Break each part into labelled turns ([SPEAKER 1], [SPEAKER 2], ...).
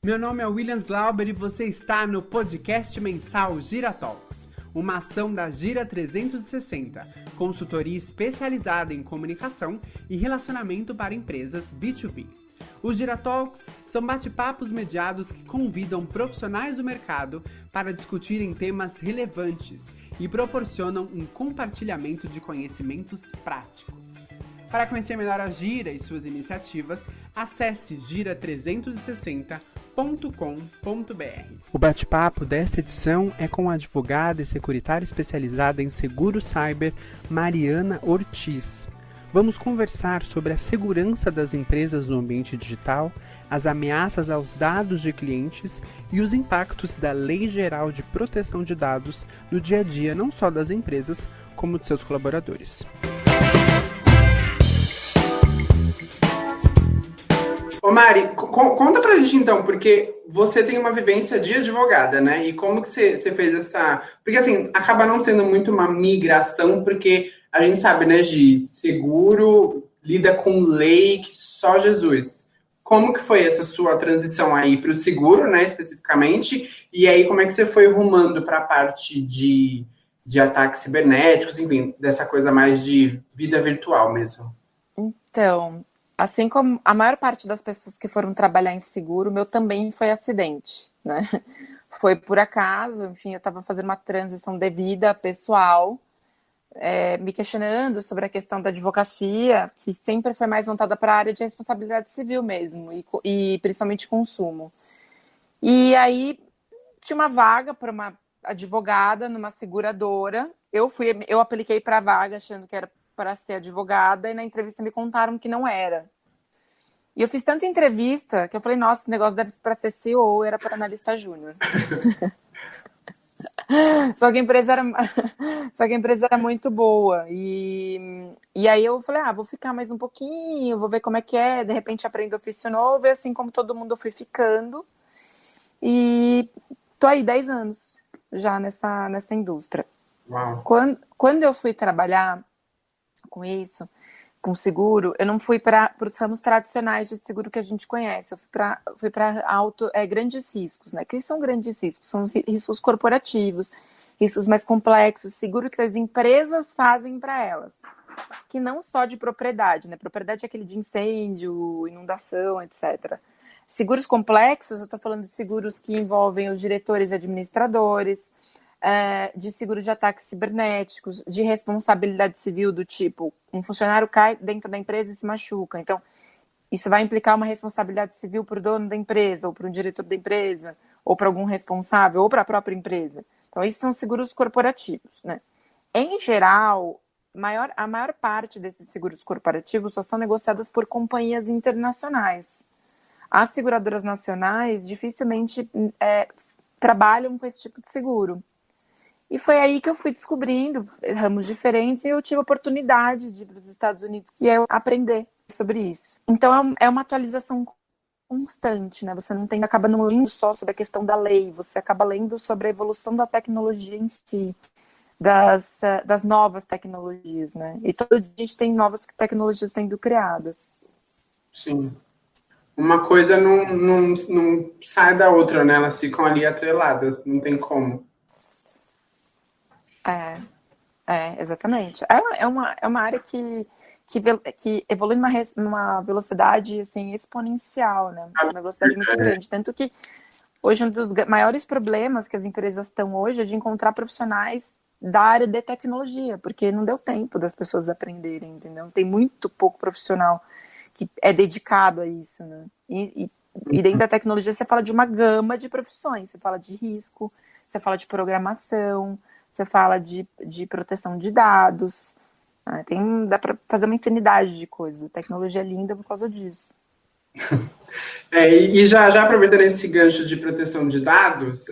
[SPEAKER 1] Meu nome é Williams Glauber e você está no podcast mensal Gira Talks, uma ação da Gira 360, consultoria especializada em comunicação e relacionamento para empresas B2B. Os Gira Talks são bate-papos mediados que convidam profissionais do mercado para discutirem temas relevantes e proporcionam um compartilhamento de conhecimentos práticos. Para conhecer melhor a Gira e suas iniciativas, acesse gira360.com.br. O bate-papo desta edição é com a advogada e securitária especializada em seguro cyber, Mariana Ortiz. Vamos conversar sobre a segurança das empresas no ambiente digital, as ameaças aos dados de clientes e os impactos da Lei Geral de Proteção de Dados no dia a dia não só das empresas, como de seus colaboradores. Ô Mari, conta pra gente então, porque você tem uma vivência de advogada, né? E como que você fez essa... Porque assim, acaba não sendo muito uma migração, porque a gente sabe, né, de seguro lida com lei que só Jesus. Como que foi essa sua transição aí para o seguro, né, especificamente? E aí como é que você foi rumando para a parte de ataques cibernéticos, enfim, dessa coisa mais de vida virtual mesmo?
[SPEAKER 2] Então, assim como a maior parte das pessoas que foram trabalhar em seguro, o meu também foi acidente, né? Foi por acaso, enfim, eu estava fazendo uma transição de vida pessoal, me questionando sobre a questão da advocacia, que sempre foi mais voltada para a área de responsabilidade civil mesmo, e principalmente consumo. E aí, tinha uma vaga para uma advogada numa seguradora, eu apliquei para a vaga achando que era para ser advogada, e na entrevista me contaram que não era. E eu fiz tanta entrevista que eu falei, nossa, esse negócio deve ser para ser CEO, era para analista júnior. Só que a empresa era muito boa. E aí eu falei, vou ficar mais um pouquinho, vou ver como é que é, de repente aprendo ofício novo, e assim como todo mundo eu fui ficando. E tô aí 10 anos já nessa indústria.
[SPEAKER 1] Uau.
[SPEAKER 2] Quando eu fui trabalhar com isso, com seguro, eu não fui para os ramos tradicionais de seguro que a gente conhece, eu fui para grandes riscos, né? Que são grandes riscos? São riscos corporativos, riscos mais complexos, seguro que as empresas fazem para elas, que não só de propriedade, né? Propriedade é aquele de incêndio, inundação, etc. Seguros complexos, eu estou falando de seguros que envolvem os diretores e administradores, de seguro de ataques cibernéticos, de responsabilidade civil do tipo, um funcionário cai dentro da empresa e se machuca. Então, isso vai implicar uma responsabilidade civil para o dono da empresa, ou para o diretor da empresa, ou para algum responsável, ou para a própria empresa. Então, esses são seguros corporativos, né? Em geral, a maior parte desses seguros corporativos só são negociadas por companhias internacionais. As seguradoras nacionais dificilmente trabalham com esse tipo de seguro. E foi aí que eu fui descobrindo ramos diferentes e eu tive a oportunidade de ir para os Estados Unidos e eu aprender sobre isso. Então é uma atualização constante, né? Você acaba não lendo só sobre a questão da lei, você acaba lendo sobre a evolução da tecnologia em si, das novas tecnologias, né? E todo dia a gente tem novas tecnologias sendo criadas.
[SPEAKER 1] Sim. Uma coisa não sai da outra, né? Elas ficam ali atreladas, não tem como.
[SPEAKER 2] Exatamente. É uma área que evolui numa velocidade assim, exponencial, né? Uma velocidade muito grande. Tanto que hoje um dos maiores problemas que as empresas estão hoje é de encontrar profissionais da área de tecnologia, porque não deu tempo das pessoas aprenderem, entendeu? Tem muito pouco profissional que é dedicado a isso, né? E dentro da tecnologia você fala de uma gama de profissões, você fala de risco, você fala de programação, você fala de proteção de dados, né? Dá para fazer uma infinidade de coisas. A tecnologia é linda por causa disso.
[SPEAKER 1] E já aproveitando esse gancho de proteção de dados,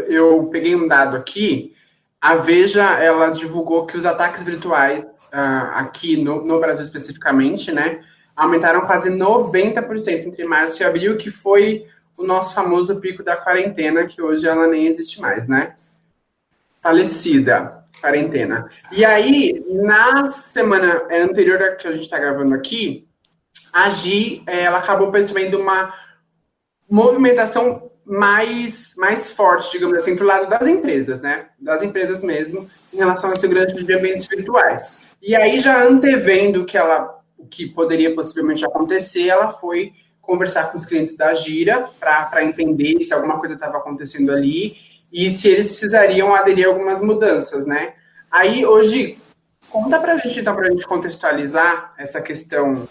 [SPEAKER 1] eu peguei um dado aqui. A Veja, ela divulgou que os ataques virtuais, aqui no Brasil especificamente, né, aumentaram quase 90% entre março e abril, que foi o nosso famoso pico da quarentena, que hoje ela nem existe mais, né? Falecida, quarentena. E aí, na semana anterior a que a gente está gravando aqui, a Gi, ela acabou percebendo movimentação mais forte, digamos assim, para o lado das empresas, né? Das empresas mesmo, em relação à segurança de ambientes virtuais. E aí, já antevendo o que poderia possivelmente acontecer, ela foi conversar com os clientes da Gira para entender se alguma coisa estava acontecendo ali e se eles precisariam aderir a algumas mudanças, né? Aí, hoje, conta para a gente, então, para a gente contextualizar essa questão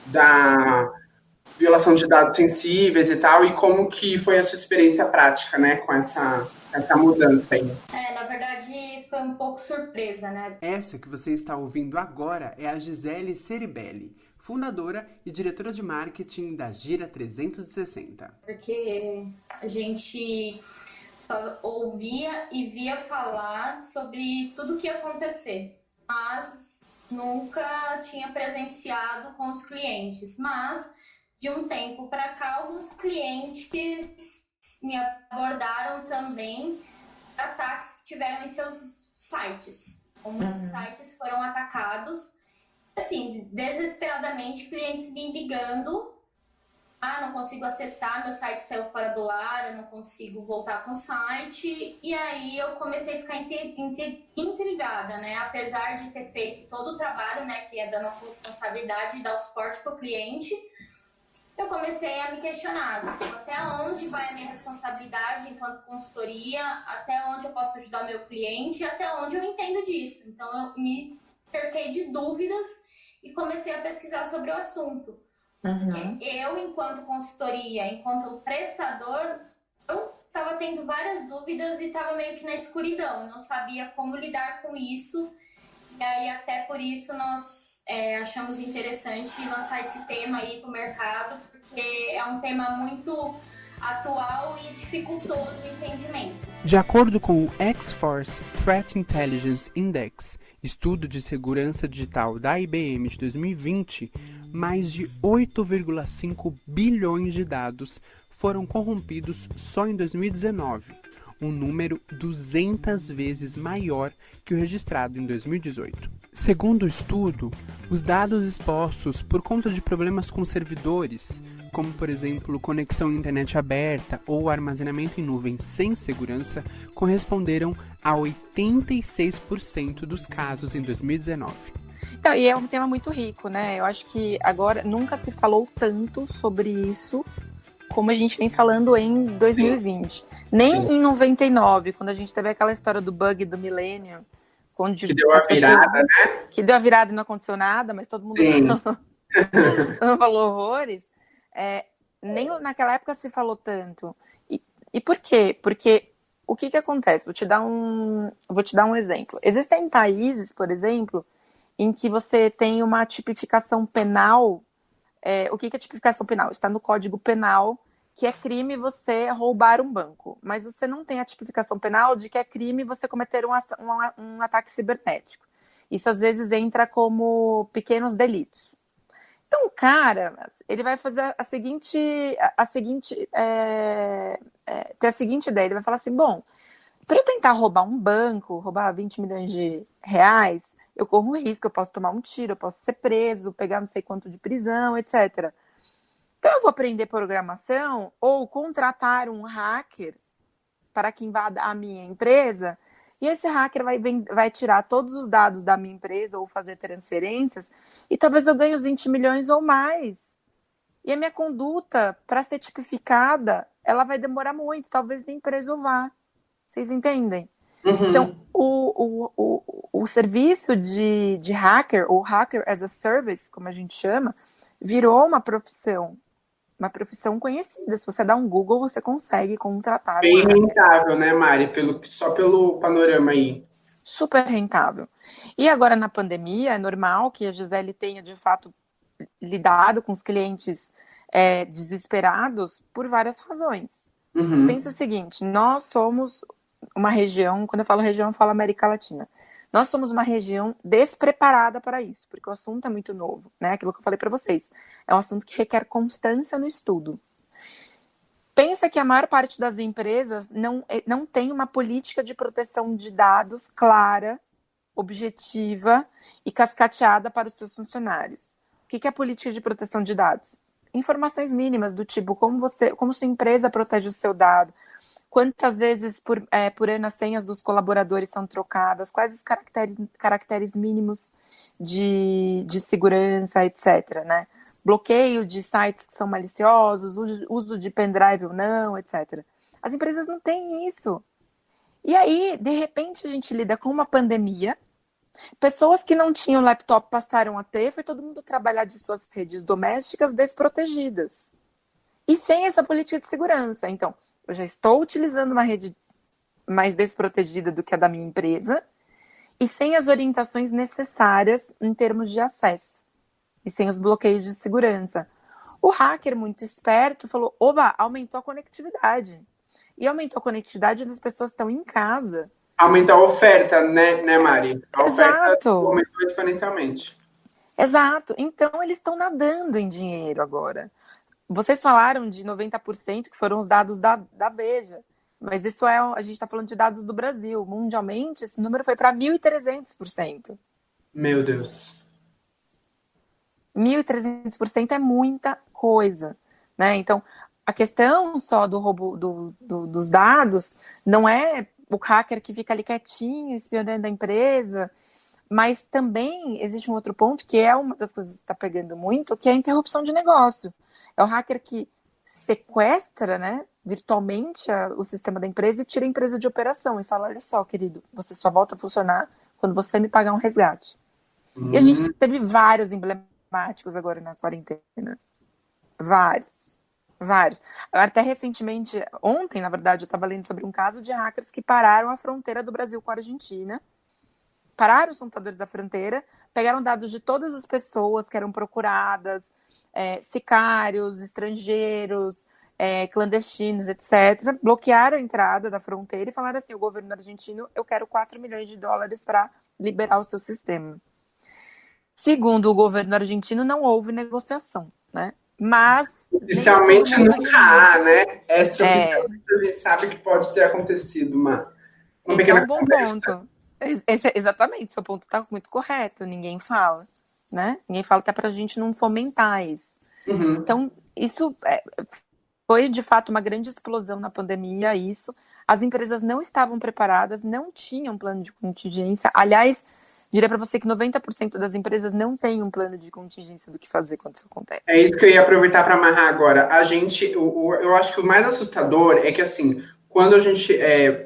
[SPEAKER 1] da violação de dados sensíveis e tal, e como que foi a sua experiência prática, né, com essa mudança aí.
[SPEAKER 3] Na verdade, foi um pouco surpresa, né?
[SPEAKER 1] Essa que você está ouvindo agora é a Gisele Ceribelli, fundadora e diretora de marketing da Gira 360.
[SPEAKER 3] Porque a gente ouvia e via falar sobre tudo o que ia acontecer, mas nunca tinha presenciado com os clientes. Mas de um tempo para cá, alguns clientes me abordaram também por ataques que tiveram em seus sites. Muitos sites foram atacados, assim, desesperadamente, clientes me ligando: não consigo acessar, meu site saiu fora do ar, eu não consigo voltar com o site. E aí eu comecei a ficar intrigada, né? Apesar de ter feito todo o trabalho, né, que é da nossa responsabilidade de dar o suporte para o cliente, eu comecei a me questionar, tipo, até onde vai a minha responsabilidade enquanto consultoria, até onde eu posso ajudar o meu cliente, até onde eu entendo disso. Então, eu me cerquei de dúvidas e comecei a pesquisar sobre o assunto. Porque eu, enquanto consultoria, enquanto prestador, eu estava tendo várias dúvidas e estava meio que na escuridão, não sabia como lidar com isso. E aí, até por isso, nós achamos interessante lançar esse tema aí para o mercado, porque é um tema muito atual e dificultoso de entendimento.
[SPEAKER 1] De acordo com o X-Force Threat Intelligence Index, estudo de segurança digital da IBM de 2020, mais de 8,5 bilhões de dados foram corrompidos só em 2019, um número 200 vezes maior que o registrado em 2018. Segundo o estudo, os dados expostos por conta de problemas com servidores, como por exemplo conexão à internet aberta ou armazenamento em nuvem sem segurança, corresponderam a 86% dos casos em 2019.
[SPEAKER 2] Então, e é um tema muito rico, né? Eu acho que agora nunca se falou tanto sobre isso como a gente vem falando em 2020. Nem em 99, quando a gente teve aquela história do bug do milênio, onde
[SPEAKER 1] que deu a virada, né?
[SPEAKER 2] Que deu a virada e não aconteceu nada, mas todo mundo falou horrores. Nem naquela época se falou tanto. E por quê? Porque o que acontece? Vou te dar um exemplo. Existem países, por exemplo, em que você tem uma tipificação penal. O que é tipificação penal? Está no Código Penal que é crime você roubar um banco, mas você não tem a tipificação penal de que é crime você cometer um ataque cibernético. Isso às vezes entra como pequenos delitos. Então o cara, ele vai fazer ter a seguinte ideia, ele vai falar assim, bom, para eu tentar roubar um banco, roubar 20 milhões de reais, eu corro risco, eu posso tomar um tiro, eu posso ser preso, pegar não sei quanto de prisão, etc. Então eu vou aprender programação ou contratar um hacker para que invada a minha empresa, e esse hacker vai tirar todos os dados da minha empresa ou fazer transferências, e talvez eu ganhe os 20 milhões ou mais. E a minha conduta, para ser tipificada, ela vai demorar muito, talvez nem preso eu vá. Vocês entendem? Então, o serviço de hacker, ou hacker as a service, como a gente chama, virou uma profissão conhecida. Se você dá um Google, você consegue contratar.
[SPEAKER 1] Bem rentável, né, Mari? Só pelo panorama aí.
[SPEAKER 2] Super rentável. E agora, na pandemia, é normal que a Gisele tenha, de fato, lidado com os clientes desesperados por várias razões. Pensa o seguinte, nós somos uma região, quando eu falo região, eu falo América Latina. Nós somos uma região despreparada para isso, porque o assunto é muito novo, né? Aquilo que eu falei para vocês. É um assunto que requer constância no estudo. Pensa que a maior parte das empresas não tem uma política de proteção de dados clara, objetiva e cascateada para os seus funcionários. O que é a política de proteção de dados? informações mínimas do tipo como sua empresa protege o seu dado, quantas vezes por ano as senhas dos colaboradores são trocadas, quais os caracteres mínimos de segurança, etc., né? Bloqueio de sites que são maliciosos, uso de pendrive ou não, etc. As empresas não têm isso. E aí, de repente, a gente lida com uma pandemia, pessoas que não tinham laptop passaram a ter, foi todo mundo trabalhar de suas redes domésticas desprotegidas. E sem essa política de segurança. Então, eu já estou utilizando uma rede mais desprotegida do que a da minha empresa e sem as orientações necessárias em termos de acesso e sem os bloqueios de segurança. O hacker, muito esperto, falou, oba, aumentou a conectividade. E aumentou a conectividade das pessoas que estão em casa.
[SPEAKER 1] Aumentou a oferta, né, Mari? A oferta
[SPEAKER 2] Exato.
[SPEAKER 1] aumentou exponencialmente.
[SPEAKER 2] Exato. Então, eles estão nadando em dinheiro agora. Vocês falaram de 90%, que foram os dados da Veja. Mas isso a gente está falando de dados do Brasil. Mundialmente, esse número foi para 1.300%.
[SPEAKER 1] Meu Deus.
[SPEAKER 2] 1.300% é muita coisa, né? Então, a questão só do roubo dos dados não é o hacker que fica ali quietinho, espionando a empresa, mas também existe um outro ponto, que é uma das coisas que está pegando muito, que é a interrupção de negócio. É o hacker que sequestra, né, virtualmente o sistema da empresa e tira a empresa de operação e fala, olha só, querido, você só volta a funcionar quando você me pagar um resgate. E a gente teve vários emblemáticos agora na quarentena. Vários. Até recentemente, ontem, na verdade, eu estava lendo sobre um caso de hackers que pararam a fronteira do Brasil com a Argentina, pararam os computadores da fronteira, pegaram dados de todas as pessoas que eram procuradas, sicários, estrangeiros, clandestinos, etc., bloquearam a entrada da fronteira e falaram assim, o governo argentino, eu quero 4 milhões de dólares para liberar o seu sistema. Segundo o governo argentino, não houve negociação, né? Mas...
[SPEAKER 1] Oficialmente nunca há, né? Extraoficialmente a gente sabe que pode ter acontecido uma pequena
[SPEAKER 2] bom ponto. Exatamente, seu ponto está muito correto. Ninguém fala, né? Ninguém fala que é para a gente não fomentar isso.
[SPEAKER 1] Uhum.
[SPEAKER 2] Então, isso foi, de fato, uma grande explosão na pandemia, isso. As empresas não estavam preparadas, não tinham plano de contingência. Aliás, diria para você que 90% das empresas não têm um plano de contingência do que fazer quando isso acontece.
[SPEAKER 1] É isso que eu ia aproveitar para amarrar agora. Eu acho que o mais assustador é que, assim, quando a gente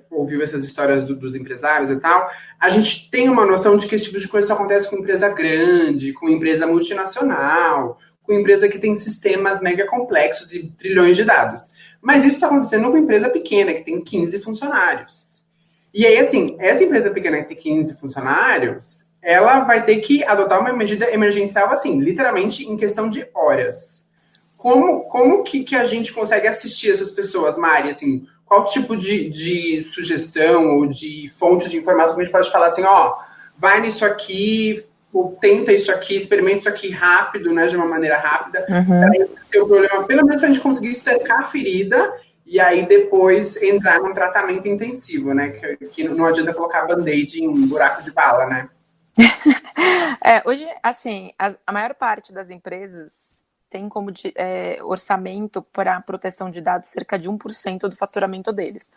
[SPEAKER 1] ouviu essas histórias dos empresários e tal, a gente tem uma noção de que esse tipo de coisa só acontece com empresa grande, com empresa multinacional, com empresa que tem sistemas mega complexos e trilhões de dados. Mas isso está acontecendo com empresa pequena, que tem 15 funcionários. E aí, assim, essa empresa pequena que tem 15 funcionários, ela vai ter que adotar uma medida emergencial, assim, literalmente em questão de horas. Como que a gente consegue assistir essas pessoas, Mari? Assim, qual tipo de sugestão ou de fonte de informação que a gente pode falar assim, vai nisso aqui, ou tenta isso aqui, experimenta isso aqui rápido, né, de uma maneira rápida. Aí tem o problema, pelo menos pra gente conseguir estancar a ferida e aí depois entrar num tratamento intensivo, né? Que não adianta colocar band-aid em um buraco de bala, né?
[SPEAKER 2] Hoje, assim, a maior parte das empresas tem como orçamento para proteção de dados cerca de 1% do faturamento deles.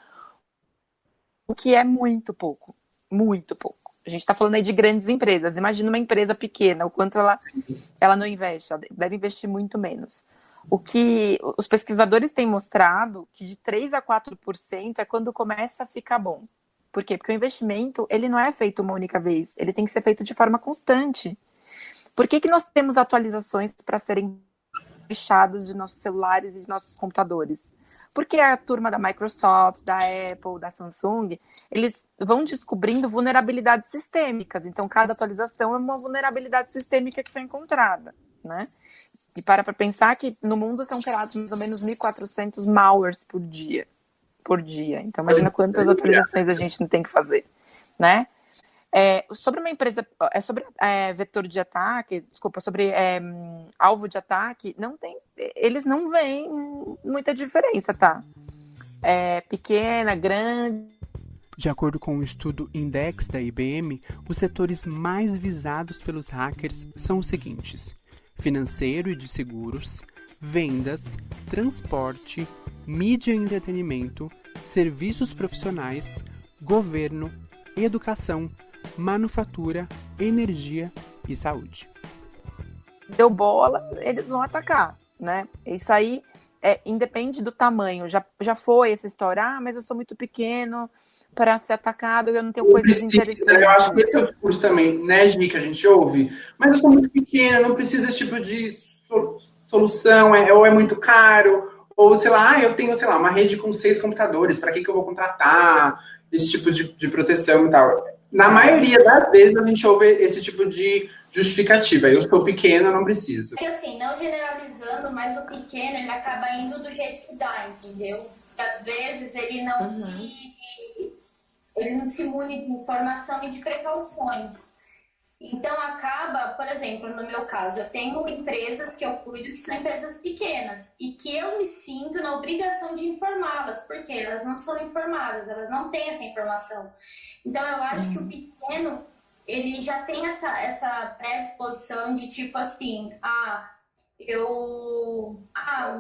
[SPEAKER 2] O que é muito pouco. Muito pouco. A gente está falando aí de grandes empresas. Imagina uma empresa pequena, o quanto ela não investe. Ela deve investir muito menos. O que os pesquisadores têm mostrado que de 3% a 4% é quando começa a ficar bom. Por quê? Porque o investimento, ele não é feito uma única vez. Ele tem que ser feito de forma constante. Por que nós temos atualizações para serem fechadas de nossos celulares e de nossos computadores? Porque a turma da Microsoft, da Apple, da Samsung, eles vão descobrindo vulnerabilidades sistêmicas. Então, cada atualização é uma vulnerabilidade sistêmica que foi encontrada, né? E para pensar que no mundo são criados mais ou menos 1.400 malwares por dia. Então, imagina quantas atualizações a gente não tem que fazer, né? Sobre uma empresa, sobre vetor de ataque, sobre alvo de ataque, eles não veem muita diferença, tá? Pequena, grande.
[SPEAKER 1] De acordo com o estudo Index da IBM, os setores mais visados pelos hackers são os seguintes: financeiro e de seguros, vendas, transporte, mídia e entretenimento, serviços profissionais, governo, educação, manufatura, energia e saúde.
[SPEAKER 2] Deu bola, eles vão atacar, né? Isso aí independe do tamanho. Já foi essa história, mas eu sou muito pequeno para ser atacado, eu não tenho coisas interessantes.
[SPEAKER 1] Eu acho que esse é o discurso também, né, Gi, que a gente ouve. Mas eu sou muito pequeno, não preciso desse tipo de solução, ou é muito caro, ou sei lá, eu tenho, sei lá, uma rede com 6 computadores, para que eu vou contratar esse tipo de proteção e tal. Na maioria das vezes a gente ouve esse tipo de justificativa. Eu sou pequeno, eu não preciso.
[SPEAKER 3] Porque assim, não generalizando, mas o pequeno, ele acaba indo do jeito que dá, entendeu? Às vezes ele não se mune de informação e de precauções. Então acaba, por exemplo, no meu caso, eu tenho empresas que eu cuido que são empresas pequenas e que eu me sinto na obrigação de informá-las, porque elas não são informadas, elas não têm essa informação. Então eu acho que o pequeno, ele já tem essa predisposição de tipo assim,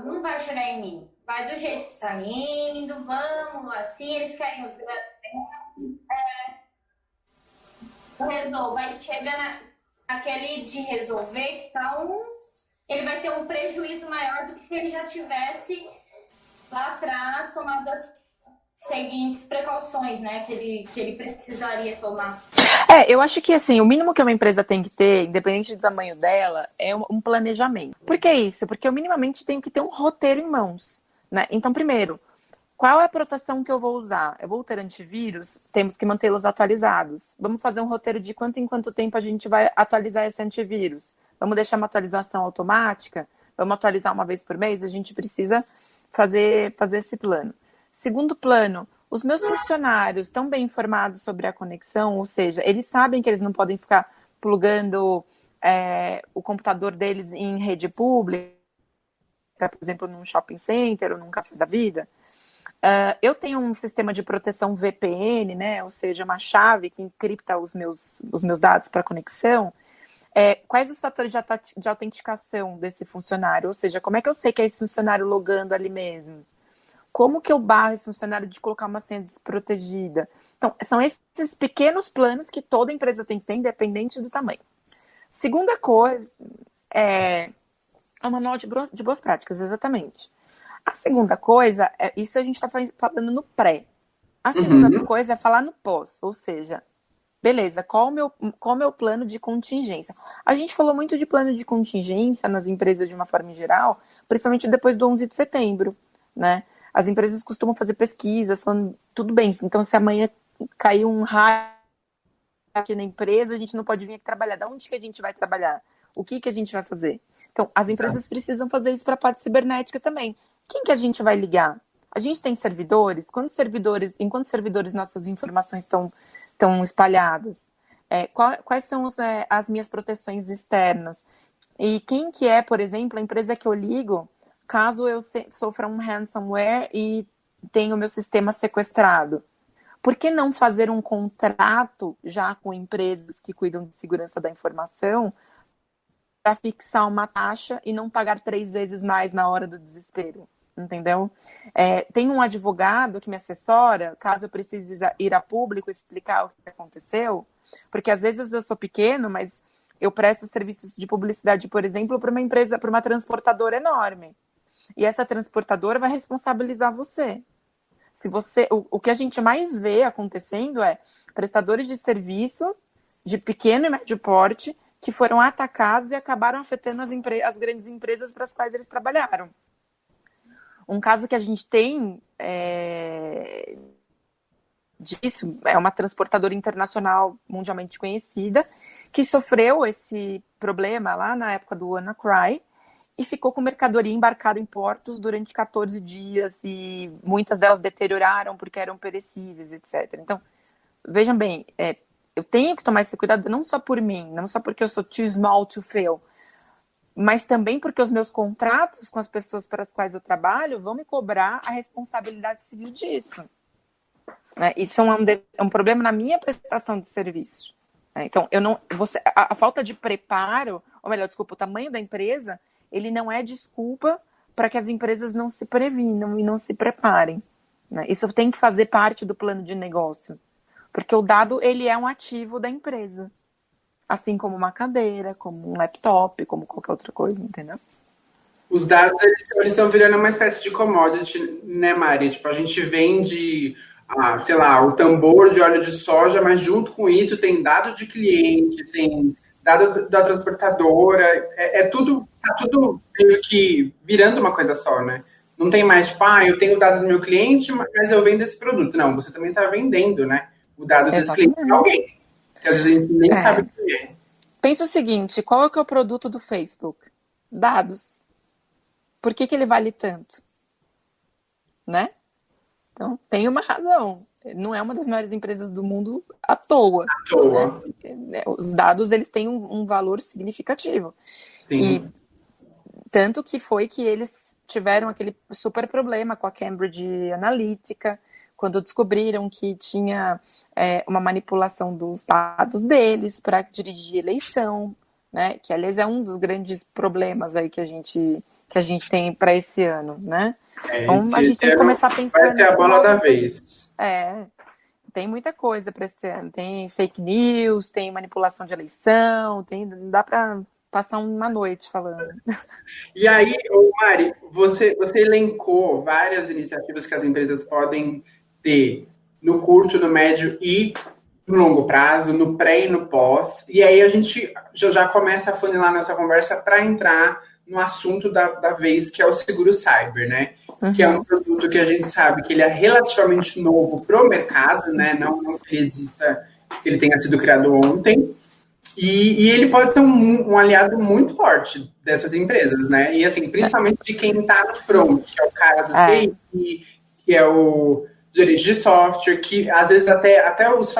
[SPEAKER 3] não vai chegar em mim, vai do jeito que tá indo, vamos, assim, eles querem os grandes vai chegar naquele de resolver que tá ele vai ter um prejuízo maior do que se ele já tivesse lá atrás tomado as seguintes precauções, né, que ele precisaria tomar.
[SPEAKER 2] Eu acho que assim, o mínimo que uma empresa tem que ter, independente do tamanho dela, é um planejamento. Por que isso? Porque eu minimamente tenho que ter um roteiro em mãos, né? Então, primeiro, qual é a proteção que eu vou usar? Eu vou ter antivírus? Temos que mantê-los atualizados. Vamos fazer um roteiro de quanto em quanto tempo a gente vai atualizar esse antivírus. Vamos deixar uma atualização automática? Vamos atualizar uma vez por mês? A gente precisa fazer esse plano. Segundo plano, os meus funcionários estão bem informados sobre a conexão, ou seja, eles sabem que eles não podem ficar plugando o computador deles em rede pública, por exemplo, num shopping center ou num café da vida. Eu tenho um sistema de proteção VPN, né? Ou seja, uma chave que encripta os meus dados para conexão. Quais os fatores de autenticação desse funcionário? Ou seja, como é que eu sei que é esse funcionário logando ali mesmo? Como que eu barro esse funcionário de colocar uma senha desprotegida? Então, são esses pequenos planos que toda empresa tem que ter, independente do tamanho. Segunda coisa é o manual de boas práticas, exatamente. A segunda coisa, isso a gente está falando no pré. A segunda coisa é falar no pós, ou seja, beleza, qual o meu plano de contingência? A gente falou muito de plano de contingência nas empresas de uma forma geral, principalmente depois do 11 de setembro, né? As empresas costumam fazer pesquisas, falando, tudo bem, então se amanhã cair um raio aqui na empresa, a gente não pode vir aqui trabalhar. Da onde que a gente vai trabalhar? O que a gente vai fazer? Então, as empresas precisam fazer isso para a parte cibernética também. Quem que a gente vai ligar? A gente tem servidores? Em quantos servidores nossas informações estão espalhadas? Quais são as minhas proteções externas? E quem que é, por exemplo, a empresa que eu ligo caso eu sofra um ransomware e tenha o meu sistema sequestrado? Por que não fazer um contrato já com empresas que cuidam de segurança da informação para fixar uma taxa e não pagar 3 vezes mais na hora do desespero? Entendeu? Tem um advogado que me assessora, caso eu precise ir a público explicar o que aconteceu, porque às vezes eu sou pequeno, mas eu presto serviços de publicidade, por exemplo, para uma empresa, para uma transportadora enorme. E essa transportadora vai responsabilizar você. O que a gente mais vê acontecendo é prestadores de serviço de pequeno e médio porte que foram atacados e acabaram afetando as grandes empresas para as quais eles trabalharam. Um caso que a gente tem disso é uma transportadora internacional mundialmente conhecida que sofreu esse problema lá na época do WannaCry e ficou com mercadoria embarcada em portos durante 14 dias e muitas delas deterioraram porque eram perecíveis, etc. Então, vejam bem, eu tenho que tomar esse cuidado não só por mim, não só porque eu sou too small to fail, mas também porque os meus contratos com as pessoas para as quais eu trabalho vão me cobrar a responsabilidade civil disso. Isso é um problema na minha prestação de serviço. Então, a falta de preparo, ou melhor, desculpa, o tamanho da empresa, ele não é desculpa para que as empresas não se previnam e não se preparem, né? Isso tem que fazer parte do plano de negócio, porque o dado, ele é um ativo da empresa, assim como uma cadeira, como um laptop, como qualquer outra coisa, entendeu?
[SPEAKER 1] Os dados, eles estão virando uma espécie de commodity, né, Mari? Tipo, a gente vende, sei lá, o tambor de óleo de soja, mas junto com isso tem dado de cliente, tem dado da transportadora, tá tudo meio que virando uma coisa só, né? Não tem mais, tipo, eu tenho o dado do meu cliente, mas eu vendo esse produto. Não, você também está vendendo, né? O dado desse cliente para alguém. Que às vezes a gente nem sabe o que é.
[SPEAKER 2] Pensa o seguinte, qual é que é o produto do Facebook? Dados. Por que ele vale tanto? Né? Então, tem uma razão. Não é uma das maiores empresas do mundo à toa.
[SPEAKER 1] À toa.
[SPEAKER 2] Né? Os dados, eles têm um valor significativo.
[SPEAKER 1] Sim.
[SPEAKER 2] E tanto que foi que eles tiveram aquele super problema com a Cambridge Analytica, quando descobriram que tinha uma manipulação dos dados deles para dirigir eleição, né? Que, aliás, é um dos grandes problemas aí que a gente tem para esse ano, né? Então, a gente tem que começar a pensar
[SPEAKER 1] nisso. Vai ser a bola da vez.
[SPEAKER 2] Tem muita coisa para esse ano. Tem fake news, tem manipulação de eleição, dá para passar uma noite falando.
[SPEAKER 1] E aí, Mari, você elencou várias iniciativas que as empresas podem ter no curto, no médio e no longo prazo, no pré e no pós. E aí a gente já começa a funilar nossa conversa para entrar no assunto da vez, que é o seguro cyber, né? Uhum. Que é um produto que a gente sabe que ele é relativamente novo para o mercado, né? Não que ele exista, que ele tenha sido criado ontem. E ele pode ser um aliado muito forte dessas empresas, né? E assim, principalmente de quem está no front, que é o cara do TI, que é o gerente de software, que às vezes até os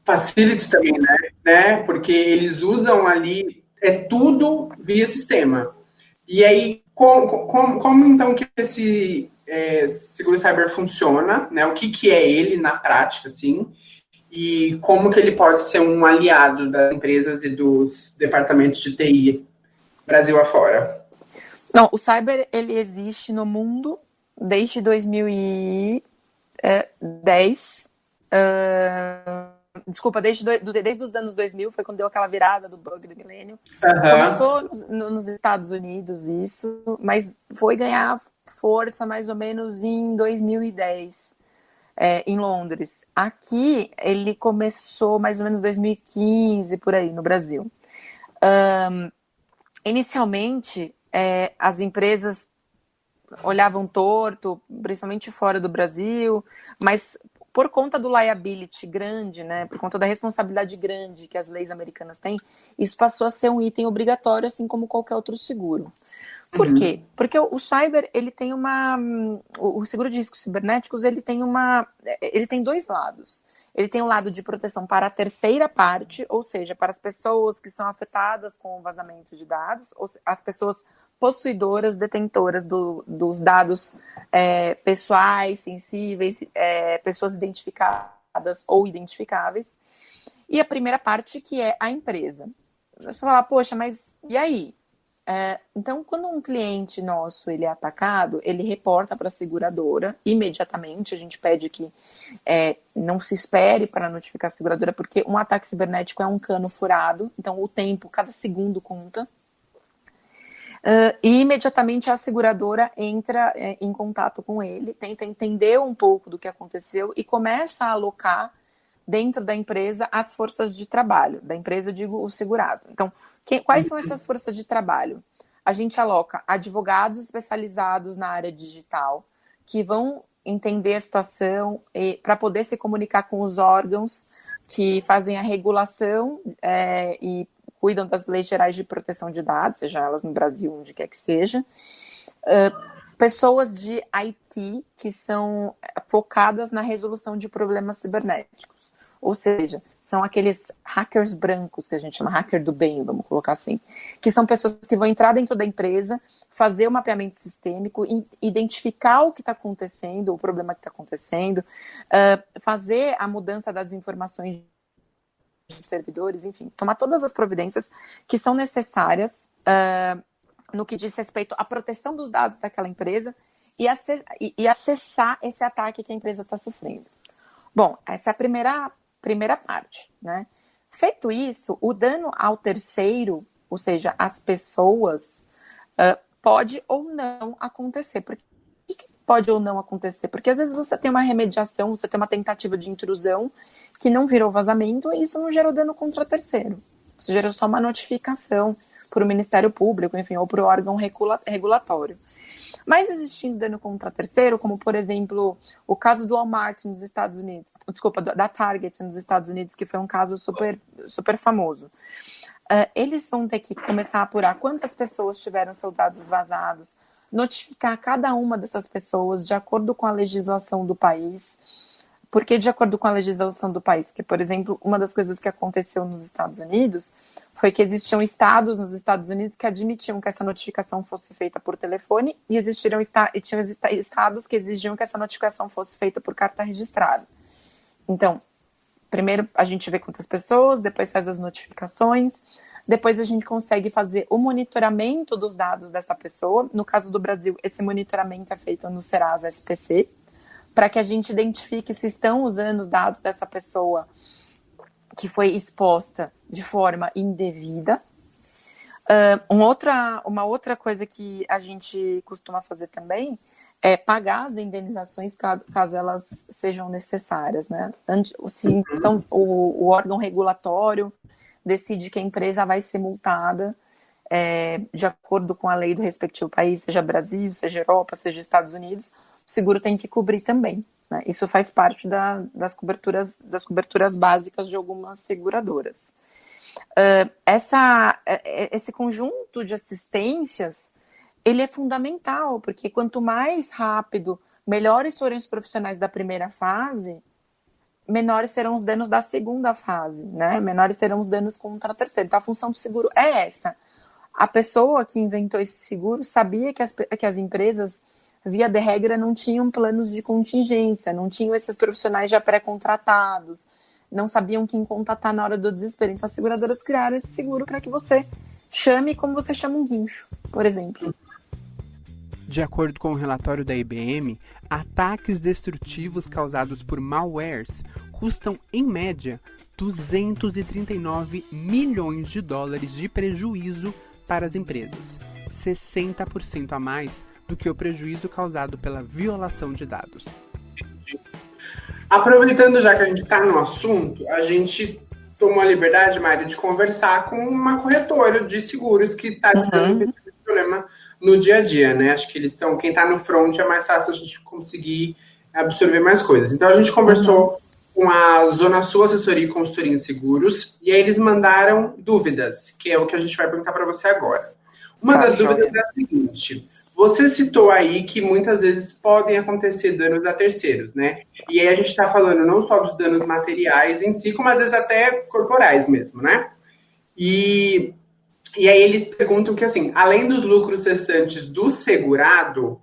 [SPEAKER 1] facilities também, né? Porque eles usam ali, tudo via sistema. E aí, como então que esse seguro cyber funciona, né? O que é ele na prática, assim, e como que ele pode ser um aliado das empresas e dos departamentos de TI Brasil afora?
[SPEAKER 2] Não, o cyber, ele existe no mundo desde 2010. Desculpa, desde os anos 2000, foi quando deu aquela virada do bug do milênio. Começou nos Estados Unidos isso, mas foi ganhar força mais ou menos em 2010. Em Londres. Aqui, ele começou mais ou menos em 2015, por aí, no Brasil. Inicialmente, as empresas olhavam torto, principalmente fora do Brasil, mas por conta do liability grande, né, por conta da responsabilidade grande que as leis americanas têm, isso passou a ser um item obrigatório, assim como qualquer outro seguro. Por quê? Porque o cyber, ele tem o seguro de riscos cibernéticos, ele tem dois lados. Ele tem um lado de proteção para a terceira parte, ou seja, para as pessoas que são afetadas com o vazamento de dados, ou as pessoas possuidoras, detentoras dos dados pessoais, sensíveis, pessoas identificadas ou identificáveis. E a primeira parte, que é a empresa. Você fala, poxa, mas e aí? Então, quando um cliente nosso ele é atacado, ele reporta para a seguradora imediatamente. A gente pede que não se espere para notificar a seguradora, porque um ataque cibernético é um cano furado, então o tempo, cada segundo conta. E imediatamente a seguradora entra em contato com ele, tenta entender um pouco do que aconteceu e começa a alocar dentro da empresa as forças de trabalho. Da empresa, eu digo o segurado. Então, quais são essas forças de trabalho? A gente aloca advogados especializados na área digital, que vão entender a situação para poder se comunicar com os órgãos que fazem a regulação e cuidam das leis gerais de proteção de dados, seja elas no Brasil, onde quer que seja. Pessoas de IT que são focadas na resolução de problemas cibernéticos. Ou seja, são aqueles hackers brancos, que a gente chama hacker do bem, vamos colocar assim, que são pessoas que vão entrar dentro da empresa, fazer o mapeamento sistêmico, identificar o que está acontecendo, o problema que está acontecendo, fazer a mudança das informações de servidores, enfim, tomar todas as providências que são necessárias no que diz respeito à proteção dos dados daquela empresa e acessar esse ataque que a empresa está sofrendo. Bom, essa é a primeira parte, né? Feito isso, o dano ao terceiro, ou seja, às pessoas, pode ou não acontecer. Por que pode ou não acontecer? Porque às vezes você tem uma remediação, você tem uma tentativa de intrusão que não virou vazamento e isso não gerou dano contra terceiro. Isso gerou só uma notificação para o Ministério Público, enfim, ou para o órgão regulatório. Mas existindo dano contra terceiro, como, por exemplo, o caso do Walmart nos Estados Unidos, da Target nos Estados Unidos, que foi um caso super, super famoso. Eles vão ter que começar a apurar quantas pessoas tiveram seus dados vazados, notificar cada uma dessas pessoas de acordo com a legislação do país. Por que de acordo com a legislação do país? Porque, por exemplo, uma das coisas que aconteceu nos Estados Unidos foi que existiam estados nos Estados Unidos que admitiam que essa notificação fosse feita por telefone e tinham estados que exigiam que essa notificação fosse feita por carta registrada. Então, primeiro a gente vê quantas pessoas, depois faz as notificações, depois a gente consegue fazer o monitoramento dos dados dessa pessoa. No caso do Brasil, esse monitoramento é feito no Serasa SPC, para que a gente identifique se estão usando os dados dessa pessoa que foi exposta de forma indevida. Uma outra coisa que a gente costuma fazer também é pagar as indenizações caso elas sejam necessárias, né? Então, o órgão regulatório decide que a empresa vai ser multada de acordo com a lei do respectivo país, seja Brasil, seja Europa, seja Estados Unidos, o seguro tem que cobrir também, né? Isso faz parte das coberturas básicas de algumas seguradoras. Esse conjunto de assistências, ele é fundamental, porque quanto mais rápido, melhores forem os profissionais da primeira fase, menores serão os danos da segunda fase, né? Menores serão os danos contra a terceira. Então, a função do seguro é essa. A pessoa que inventou esse seguro sabia que as empresas, via de regra, não tinham planos de contingência, não tinham esses profissionais já pré-contratados, não sabiam quem contatar na hora do desespero. Então, as seguradoras criaram esse seguro para que você chame como você chama um guincho, por exemplo.
[SPEAKER 1] De acordo com o relatório da IBM, ataques destrutivos causados por malwares custam, em média, 239 milhões de dólares de prejuízo para as empresas, 60% a mais do que o prejuízo causado pela violação de dados. Aproveitando já que a gente está no assunto, a gente tomou a liberdade, Mari, de conversar com uma corretora de seguros que está lidando com esse problema no dia a dia, né? Acho que quem está no front é mais fácil a gente conseguir absorver mais coisas. Então a gente conversou com a Zona Sul Assessoria e Consultoria em Seguros, e aí eles mandaram dúvidas, que é o que a gente vai perguntar para você agora. Uma das dúvidas é a seguinte: você citou aí que muitas vezes podem acontecer danos a terceiros, né? E aí a gente está falando não só dos danos materiais em si, como às vezes até corporais mesmo, né? E aí eles perguntam que, assim, além dos lucros cessantes do segurado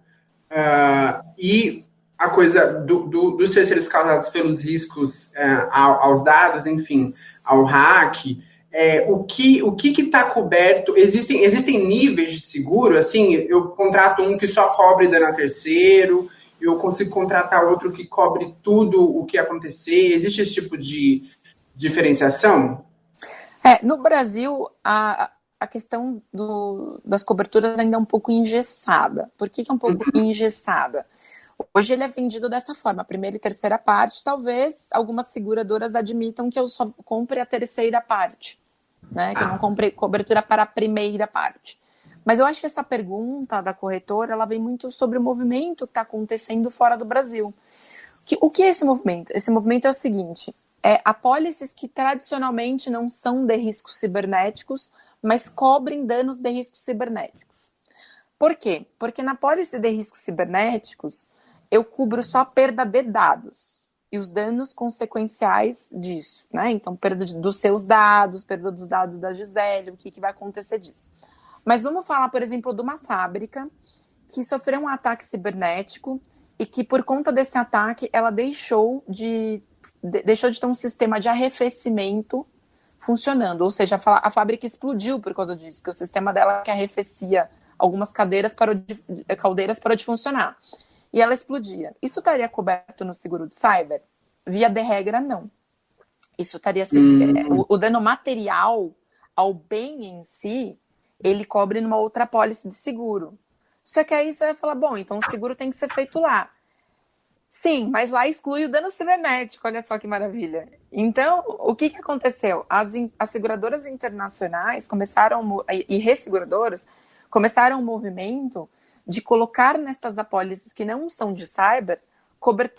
[SPEAKER 1] e a coisa dos terceiros causados pelos riscos aos dados, enfim, ao hack, o que está coberto? Existem níveis de seguro? Assim, eu contrato um que só cobre dano a terceiro, eu consigo contratar outro que cobre tudo o que acontecer? Existe esse tipo de diferenciação?
[SPEAKER 2] No Brasil, a questão das coberturas ainda é um pouco engessada. Por que é um pouco engessada? Hoje ele é vendido dessa forma, a primeira e terceira parte. Talvez algumas seguradoras admitam que eu só compre a terceira parte, né? Que eu não compre cobertura para a primeira parte. Mas eu acho que essa pergunta da corretora, ela vem muito sobre o movimento que está acontecendo fora do Brasil. O que é esse movimento? Esse movimento é o seguinte: apólices que tradicionalmente não são de riscos cibernéticos, mas cobrem danos de riscos cibernéticos. Por quê? Porque na apólice de riscos cibernéticos, eu cubro só a perda de dados e os danos consequenciais disso, né? Então, perda dos seus dados, perda dos dados da Gisele, o que vai acontecer disso. Mas vamos falar, por exemplo, de uma fábrica que sofreu um ataque cibernético e que, por conta desse ataque, ela deixou de ter um sistema de arrefecimento funcionando. Ou seja, a fábrica explodiu por causa disso, porque o sistema dela que arrefecia algumas caldeiras parou de funcionar. E ela explodia. Isso estaria coberto no seguro de cyber? Via de regra, não. Isso estaria o dano material ao bem em si, ele cobre numa outra apólice de seguro. Só que aí você vai falar, bom, então o seguro tem que ser feito lá. Sim, mas lá exclui o dano cibernético, olha só que maravilha. Então, o que aconteceu? As seguradoras internacionais começaram, e resseguradoras, começaram um movimento de colocar nestas apólices que não são de cyber, cobertura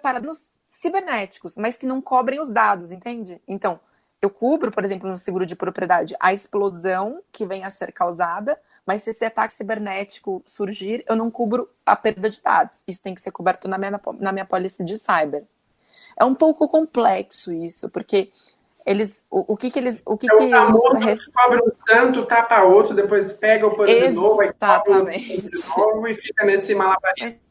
[SPEAKER 2] para danos cibernéticos, mas que não cobrem os dados, entende? Então, eu cubro, por exemplo, no seguro de propriedade, a explosão que venha a ser causada, mas se esse ataque cibernético surgir, eu não cubro a perda de dados. Isso tem que ser coberto na minha apólice de cyber. É um pouco complexo isso, porque eles... O que eles...
[SPEAKER 1] cobre um tanto, tapa outro, depois pega o pano de novo, aí cobre de novo e fica nesse malabarismo.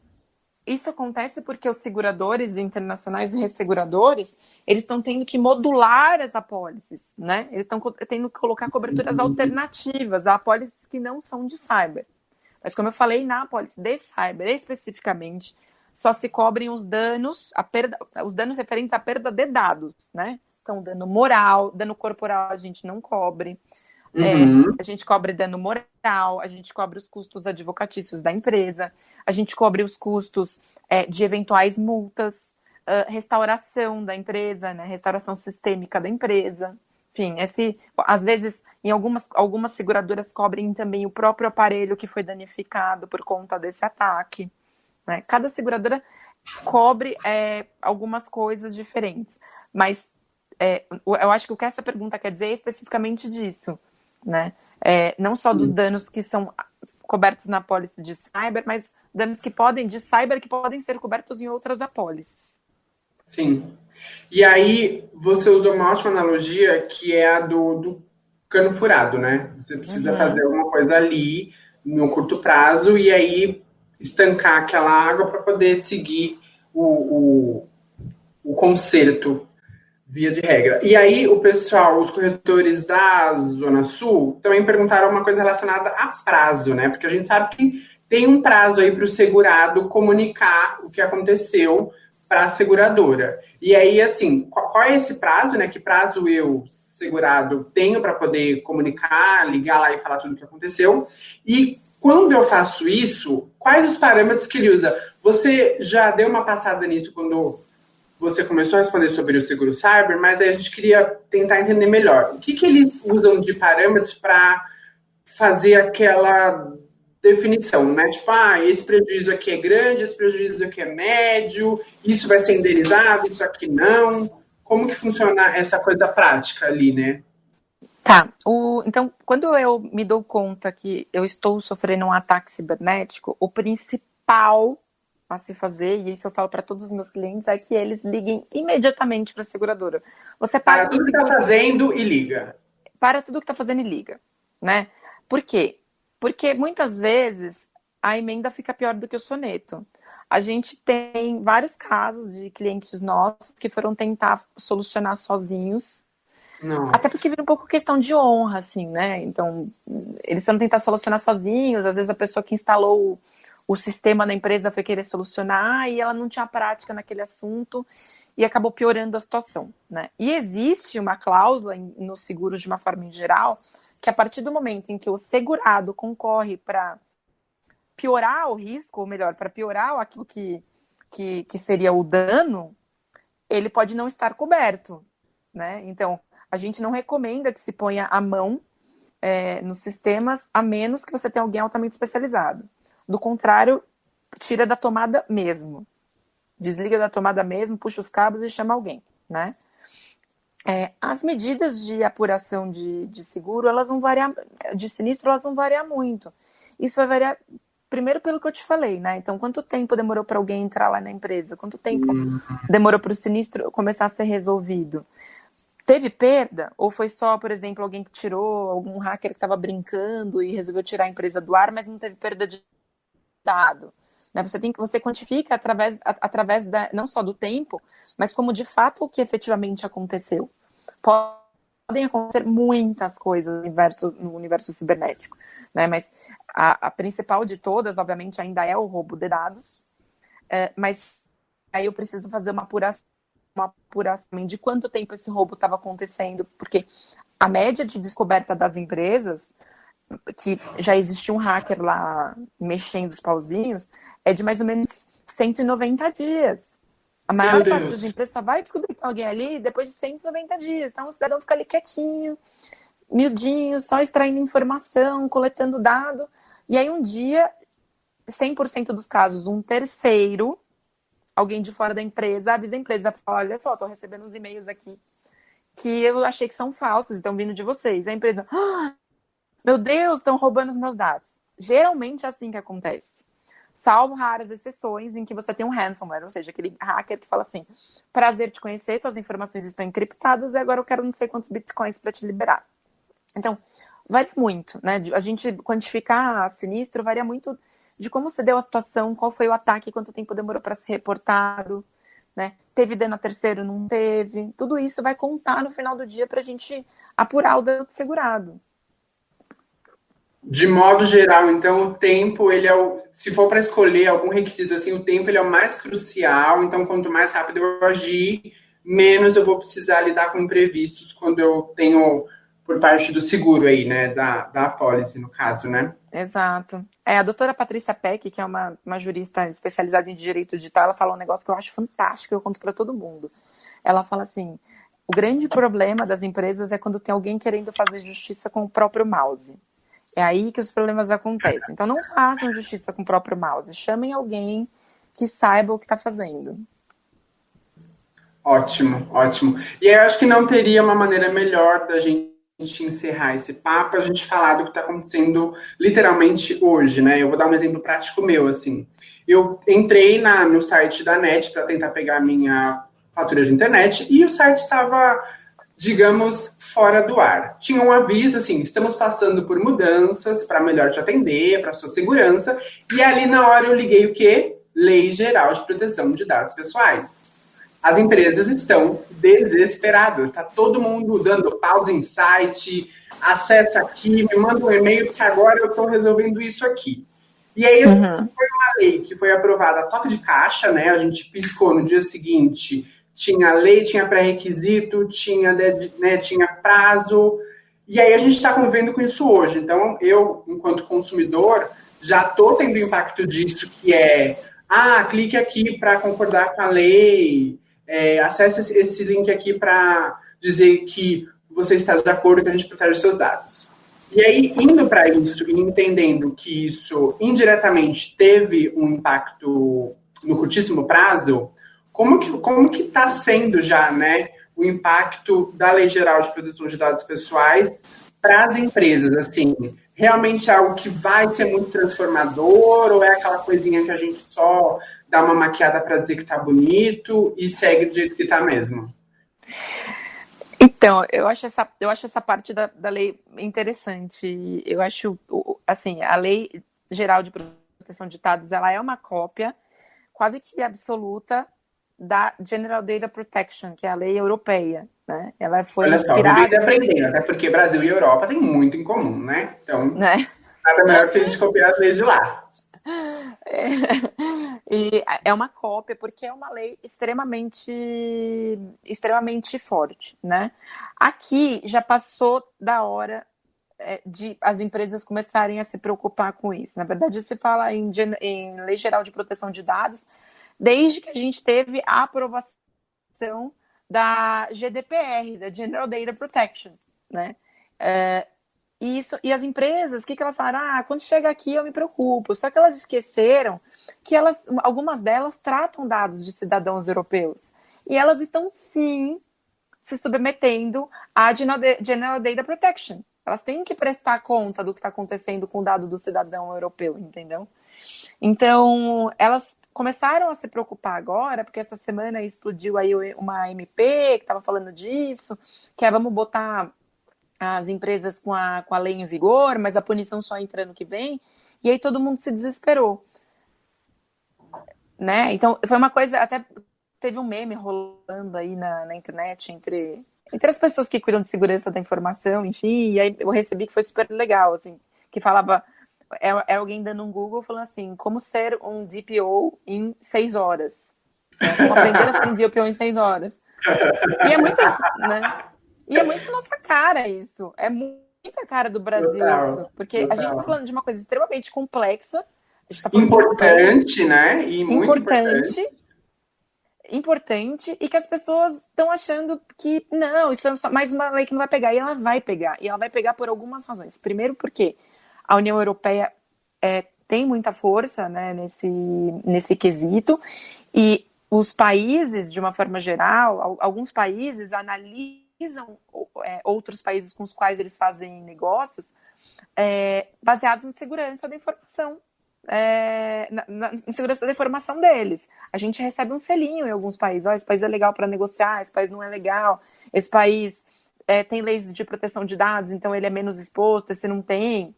[SPEAKER 2] Isso acontece porque os seguradores internacionais e resseguradores, eles estão tendo que modular as apólices, né? Eles estão tendo que colocar coberturas alternativas a apólices que não são de cyber. Mas como eu falei, na apólice de cyber, especificamente, só se cobrem os danos, os danos referentes à perda de dados, né? Então, dano moral, dano corporal a gente não cobre. A gente cobre dano moral, a gente cobre os custos advocatícios da empresa, a gente cobre os custos de eventuais multas, restauração da empresa, né, restauração sistêmica da empresa. Enfim, às vezes, em algumas seguradoras cobrem também o próprio aparelho que foi danificado por conta desse ataque. Né? Cada seguradora cobre algumas coisas diferentes, mas eu acho que o que essa pergunta quer dizer é especificamente disso. Né? Não só dos danos que são cobertos na apólice de cyber, mas danos que podem ser cobertos em outras apólices.
[SPEAKER 1] Sim. E aí, você usou uma ótima analogia, que é a do cano furado, né? Você precisa fazer alguma coisa ali, no curto prazo, e aí estancar aquela água para poder seguir o conserto, via de regra. E aí, o pessoal, os corretores da Zona Sul, também perguntaram uma coisa relacionada a prazo, né? Porque a gente sabe que tem um prazo aí para o segurado comunicar o que aconteceu para a seguradora. E aí, assim, qual é esse prazo, né? Que prazo eu, segurado, tenho para poder comunicar, ligar lá e falar tudo o que aconteceu? E quando eu faço isso, quais os parâmetros que ele usa? Você já deu uma passada nisso quando você começou a responder sobre o seguro cyber, mas aí a gente queria tentar entender melhor. O que eles usam de parâmetros para fazer aquela definição, né? Tipo, esse prejuízo aqui é grande, esse prejuízo aqui é médio, isso vai ser indenizado, isso aqui não. Como que funciona essa coisa prática ali, né?
[SPEAKER 2] Tá. Então, quando eu me dou conta que eu estou sofrendo um ataque cibernético, o principal a se fazer, e isso eu falo para todos os meus clientes, é que eles liguem imediatamente para a seguradora. Você para
[SPEAKER 1] tudo que está fazendo e liga.
[SPEAKER 2] Para tudo que está fazendo e liga, né? Por quê? Porque muitas vezes a emenda fica pior do que o soneto. A gente tem vários casos de clientes nossos que foram tentar solucionar sozinhos.
[SPEAKER 1] Nossa.
[SPEAKER 2] Até porque vira um pouco questão de honra, assim, né? Então, eles foram tentar solucionar sozinhos, às vezes a pessoa que instalou o sistema da empresa foi querer solucionar e ela não tinha prática naquele assunto e acabou piorando a situação, né? E existe uma cláusula no seguro, de uma forma em geral, que a partir do momento em que o segurado concorre para piorar o risco, ou melhor, para piorar aquilo que seria o dano, ele pode não estar coberto, né? Então, a gente não recomenda que se ponha a mão nos sistemas, a menos que você tenha alguém altamente especializado. Do contrário, tira da tomada mesmo. Desliga da tomada mesmo, puxa os cabos e chama alguém, né? As medidas de apuração de seguro, elas vão variar, de sinistro, elas vão variar muito. Isso vai variar, primeiro, pelo que eu te falei, né? Então, quanto tempo demorou para alguém entrar lá na empresa? Quanto tempo demorou para o sinistro começar a ser resolvido? Teve perda? Ou foi só, por exemplo, alguém que tirou, algum hacker que estava brincando e resolveu tirar a empresa do ar, mas não teve perda de dado? Né? Você quantifica através não só do tempo, mas como de fato o que efetivamente aconteceu. Pode podem acontecer muitas coisas no universo cibernético, né? Mas a principal de todas, obviamente, ainda é o roubo de dados, mas aí eu preciso fazer uma apuração de quanto tempo esse roubo estava acontecendo, porque a média de descoberta das empresas, que já existe um hacker lá mexendo os pauzinhos, é de mais ou menos 190 dias. A maior parte das empresas só vai descobrir que tem alguém ali depois de 190 dias. Então o cidadão fica ali quietinho, miudinho, só extraindo informação, coletando dado. E aí um dia, 100% dos casos, um terceiro, alguém de fora da empresa, avisa a empresa, fala, olha só, estou recebendo uns e-mails aqui que eu achei que são falsos, estão vindo de vocês. A empresa, meu Deus, estão roubando os meus dados. Geralmente é assim que acontece. Salvo raras exceções em que você tem um ransomware, ou seja, aquele hacker que fala assim, prazer te conhecer, suas informações estão encriptadas e agora eu quero não sei quantos bitcoins para te liberar. Então, varia muito, né? A gente quantificar sinistro varia muito de como se deu a situação, qual foi o ataque, quanto tempo demorou para ser reportado, né? Teve dano a terceiro, não teve. Tudo isso vai contar no final do dia para a gente apurar o dano do segurado.
[SPEAKER 1] De modo geral, então, o tempo, ele se for para escolher algum requisito, assim, o tempo ele é o mais crucial. Então, quanto mais rápido eu agir, menos eu vou precisar lidar com imprevistos quando eu tenho por parte do seguro aí, né, da apólice, no caso, né?
[SPEAKER 2] Exato. A doutora Patrícia Peck, que é uma jurista especializada em direito digital, ela fala um negócio que eu acho fantástico, eu conto para todo mundo. Ela fala assim, o grande problema das empresas é quando tem alguém querendo fazer justiça com o próprio mouse. É aí que os problemas acontecem. Então não façam justiça com o próprio mouse, chamem alguém que saiba o que está fazendo.
[SPEAKER 1] Ótimo, ótimo. E eu acho que não teria uma maneira melhor da gente encerrar esse papo, a gente falar do que está acontecendo literalmente hoje, né? Eu vou dar um exemplo prático meu, assim. Eu entrei no site da NET para tentar pegar a minha fatura de internet e o site estava, digamos, fora do ar. Tinha um aviso assim, estamos passando por mudanças para melhor te atender, para sua segurança, e ali na hora eu liguei o quê? Lei Geral de Proteção de Dados Pessoais. As empresas estão desesperadas, está todo mundo dando pause em site, acessa aqui, me manda um e-mail, porque agora eu estou resolvendo isso aqui. E aí, foi uma lei que foi aprovada a toque de caixa, né? A gente piscou no dia seguinte, tinha lei, tinha pré-requisito, tinha prazo, e aí a gente está convivendo com isso hoje. Então, eu, enquanto consumidor, já estou tendo impacto disso, que é, clique aqui para concordar com a lei, acesse esse link aqui para dizer que você está de acordo que a gente protege os seus dados. E aí, indo para isso e entendendo que isso indiretamente teve um impacto no curtíssimo prazo, como que está sendo já, né, o impacto da Lei Geral de Proteção de Dados Pessoais para as empresas, assim, realmente é algo que vai ser muito transformador ou é aquela coisinha que a gente só dá uma maquiada para dizer que está bonito e segue do jeito que está mesmo?
[SPEAKER 2] Então, eu acho essa parte da lei interessante. Eu acho, assim, a Lei Geral de Proteção de Dados, ela é uma cópia quase que absoluta da General Data Protection, que é a lei europeia, né? Ela foi inspirada...
[SPEAKER 1] Olha só, aprendendo, até porque Brasil e Europa têm muito em comum, né? Então, nada melhor que a gente copiar as leis de lá.
[SPEAKER 2] E é uma cópia porque é uma lei extremamente forte, né? Aqui já passou da hora de as empresas começarem a se preocupar com isso. Na verdade, se fala em Lei Geral de Proteção de Dados desde que a gente teve a aprovação da GDPR, da General Data Protection, né? E as empresas, o que elas falaram? Quando chega aqui eu me preocupo. Só que elas esqueceram que algumas delas tratam dados de cidadãos europeus. E elas estão, sim, se submetendo à General Data Protection. Elas têm que prestar conta do que está acontecendo com o dado do cidadão europeu, entendeu? Então, elas começaram a se preocupar agora, porque essa semana explodiu aí uma MP que estava falando disso, que vamos botar as empresas com a lei em vigor, mas a punição só entra ano que vem, e aí todo mundo se desesperou, né? Então, foi uma coisa, até teve um meme rolando aí na internet entre entre as pessoas que cuidam de segurança da informação, enfim, e aí eu recebi que foi super legal, assim, que falava, é alguém dando um Google falando assim, como ser um DPO em 6 horas, né? Como aprender a ser um DPO em 6 horas. E é muito, né? E é muito nossa cara isso, é muita cara do Brasil isso, porque a gente está falando de uma coisa extremamente complexa, a gente tá falando
[SPEAKER 1] importante, né? E muito
[SPEAKER 2] importante e que as pessoas estão achando que não, isso é só mais uma lei que não vai pegar, e ela vai pegar por algumas razões. Primeiro porque a União Europeia tem muita força, né, nesse quesito, e os países, de uma forma geral, alguns países analisam outros países com os quais eles fazem negócios baseados em segurança da informação. Na segurança da informação deles. A gente recebe um selinho em alguns países. Esse país é legal para negociar, esse país não é legal, esse país tem leis de proteção de dados, então ele é menos exposto, esse não tem.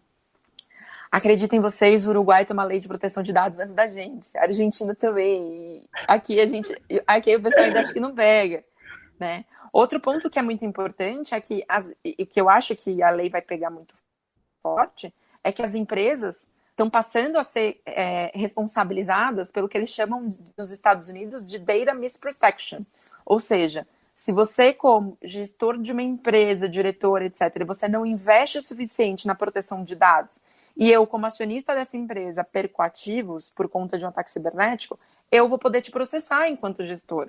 [SPEAKER 2] Acreditem vocês, o Uruguai tem uma lei de proteção de dados antes da gente, a Argentina também. Aqui o pessoal ainda acha que não pega, né? Outro ponto que é muito importante é que que eu acho que a lei vai pegar muito forte é que as empresas estão passando a ser responsabilizadas pelo que eles chamam nos Estados Unidos de Data Misprotection. Ou seja, se você, como gestor de uma empresa, diretor, etc., você não investe o suficiente na proteção de dados, e eu, como acionista dessa empresa, perco ativos por conta de um ataque cibernético, eu vou poder te processar enquanto gestor.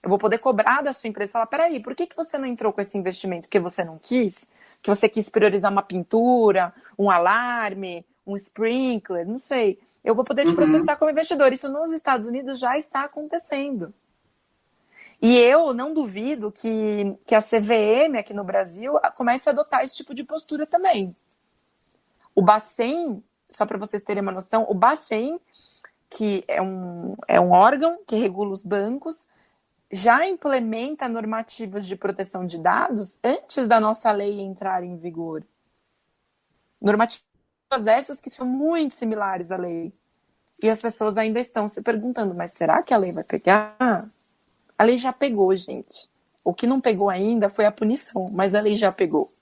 [SPEAKER 2] Eu vou poder cobrar da sua empresa e falar, peraí, por que você não entrou com esse investimento? Que você não quis? Que você quis priorizar uma pintura, um alarme, um sprinkler, não sei. Eu vou poder te processar como investidor. Isso nos Estados Unidos já está acontecendo. E eu não duvido que a CVM aqui no Brasil comece a adotar esse tipo de postura também. O Bacen, só para vocês terem uma noção, o Bacen, que é um órgão que regula os bancos, já implementa normativas de proteção de dados antes da nossa lei entrar em vigor. Normativas essas que são muito similares à lei. E as pessoas ainda estão se perguntando, mas será que a lei vai pegar? A lei já pegou, gente. O que não pegou ainda foi a punição, mas a lei já pegou.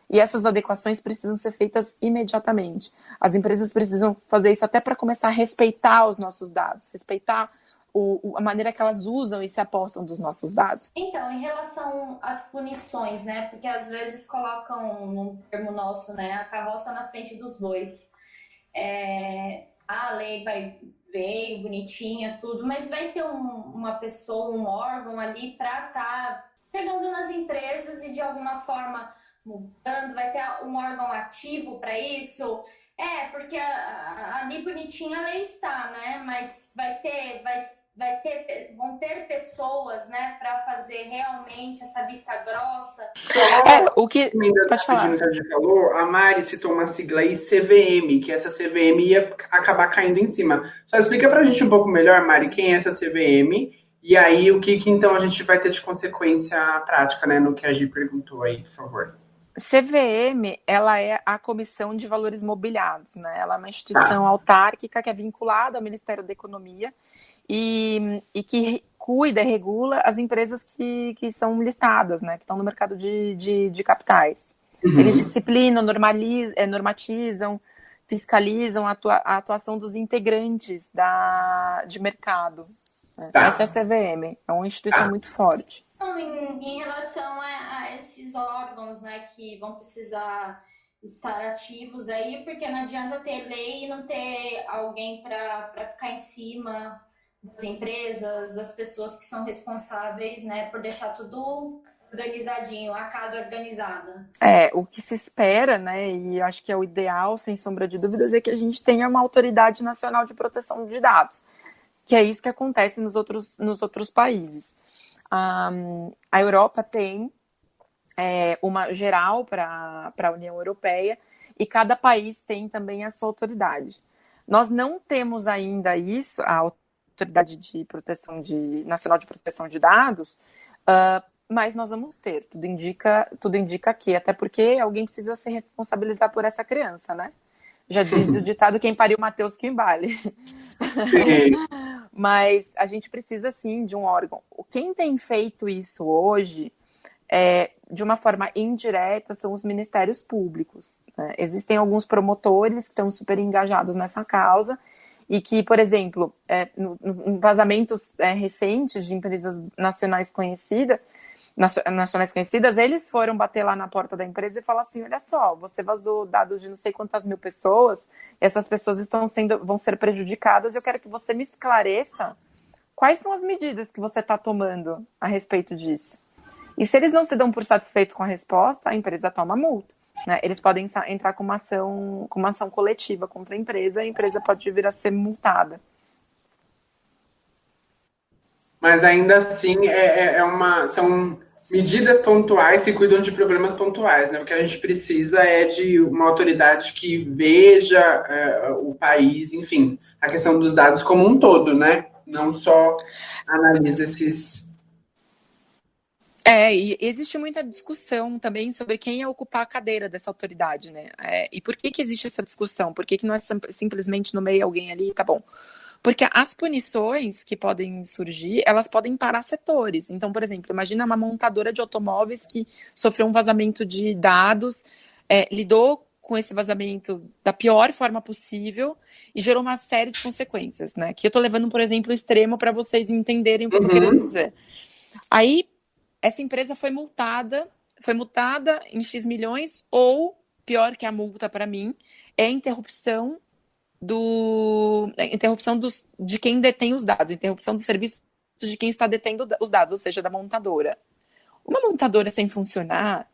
[SPEAKER 2] E essas adequações precisam ser feitas imediatamente. As empresas precisam fazer isso até para começar a respeitar os nossos dados, respeitar a maneira que elas usam e se apossam dos nossos dados.
[SPEAKER 3] Então, em relação às punições, né? Porque às vezes colocam, num termo nosso, né? A carroça na frente dos bois. A lei veio bonitinha, tudo, mas vai ter uma pessoa, um órgão ali para estar chegando nas empresas e de alguma forma mudando, vai ter um órgão ativo para isso. Porque ali bonitinha a lei está, né? Mas vão ter pessoas, né, para fazer realmente essa vista grossa.
[SPEAKER 2] O que pode falar.
[SPEAKER 1] Que a gente falou, a Mari citou uma sigla aí, CVM, que essa CVM ia acabar caindo em cima. Só explica pra gente um pouco melhor, Mari, quem é essa CVM e aí o que então a gente vai ter de consequência prática, né, no que a Gi perguntou aí, por favor.
[SPEAKER 2] CVM, ela é a Comissão de Valores Mobiliados, né? Ela é uma instituição autárquica que é vinculada ao Ministério da Economia e que cuida e regula as empresas que são listadas, né? Que estão no mercado de capitais. Eles disciplinam, normatizam, fiscalizam a atuação dos integrantes de mercado. Essa é a CVM, é uma instituição muito forte.
[SPEAKER 3] Então, em relação a esses órgãos, né, que vão precisar estar ativos aí, porque não adianta ter lei e não ter alguém para ficar em cima das empresas, das pessoas que são responsáveis, né, por deixar tudo organizadinho, a casa organizada.
[SPEAKER 2] O que se espera, né, e acho que é o ideal, sem sombra de dúvidas, é que a gente tenha uma autoridade nacional de proteção de dados, que é isso que acontece nos outros países. A Europa tem uma geral para a União Europeia e cada país tem também a sua autoridade. Nós não temos ainda isso, a autoridade de proteção nacional de proteção de dados, mas nós vamos ter. Tudo indica que, até porque alguém precisa se responsabilizar por essa criança, né? Já diz o ditado, quem pariu Mateus que embale. Mas a gente precisa, sim, de um órgão. Quem tem feito isso hoje de uma forma indireta, são os ministérios públicos, né? Existem alguns promotores que estão super engajados nessa causa e que, por exemplo, em vazamentos recentes de empresas nacionais conhecidas, eles foram bater lá na porta da empresa e falar assim, olha só, você vazou dados de não sei quantas mil pessoas, essas pessoas vão ser prejudicadas, eu quero que você me esclareça quais são as medidas que você está tomando a respeito disso. E se eles não se dão por satisfeitos com a resposta, a empresa toma multa, né? Eles podem entrar com uma ação coletiva contra a empresa pode vir a ser multada.
[SPEAKER 1] Mas ainda assim são medidas pontuais que cuidam de problemas pontuais, né? O que a gente precisa é de uma autoridade que veja o país, enfim, a questão dos dados como um todo, né? Não só analisa esses...
[SPEAKER 2] E existe muita discussão também sobre quem ia ocupar a cadeira dessa autoridade, né? E por que existe essa discussão? Por que não é simplesmente nomeia alguém ali, tá bom? Porque as punições que podem surgir, elas podem parar setores. Então, por exemplo, imagina uma montadora de automóveis que sofreu um vazamento de dados, lidou com esse vazamento da pior forma possível e gerou uma série de consequências, né? Que eu tô levando, por exemplo, extremo para vocês entenderem o que eu tô querendo dizer. Aí, essa empresa foi multada em X milhões, ou, pior que a multa para mim, é a interrupção de quem detém os dados, interrupção do serviço de quem está detendo os dados, ou seja, da montadora. Uma montadora sem funcionar,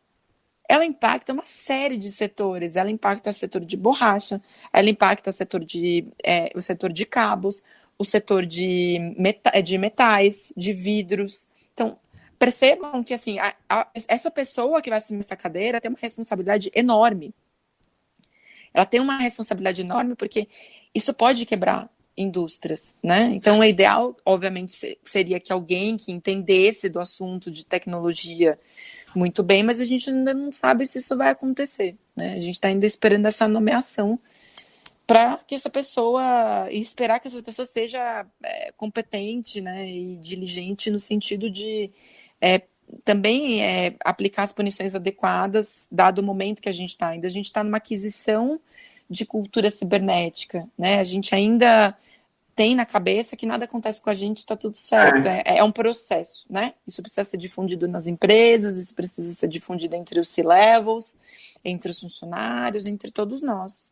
[SPEAKER 2] ela impacta uma série de setores, ela impacta o setor de borracha, ela impacta o setor de cabos, o setor de metais, de vidros. Então, percebam que assim, essa pessoa que vai assumir essa cadeira tem uma responsabilidade enorme. Ela tem uma responsabilidade enorme porque isso pode quebrar indústrias, né? Então, o ideal, obviamente, seria que alguém que entendesse do assunto de tecnologia muito bem, mas a gente ainda não sabe se isso vai acontecer, né? A gente está ainda esperando essa nomeação para que essa pessoa, e esperar que essa pessoa seja competente, né, e diligente no sentido de também aplicar as punições adequadas, dado o momento que a gente está. Ainda a gente está numa aquisição de cultura cibernética, né? A gente ainda tem na cabeça que nada acontece com a gente, está tudo certo. É um processo, né? Isso precisa ser difundido nas empresas, isso precisa ser difundido entre os C-levels, entre os funcionários, entre todos nós.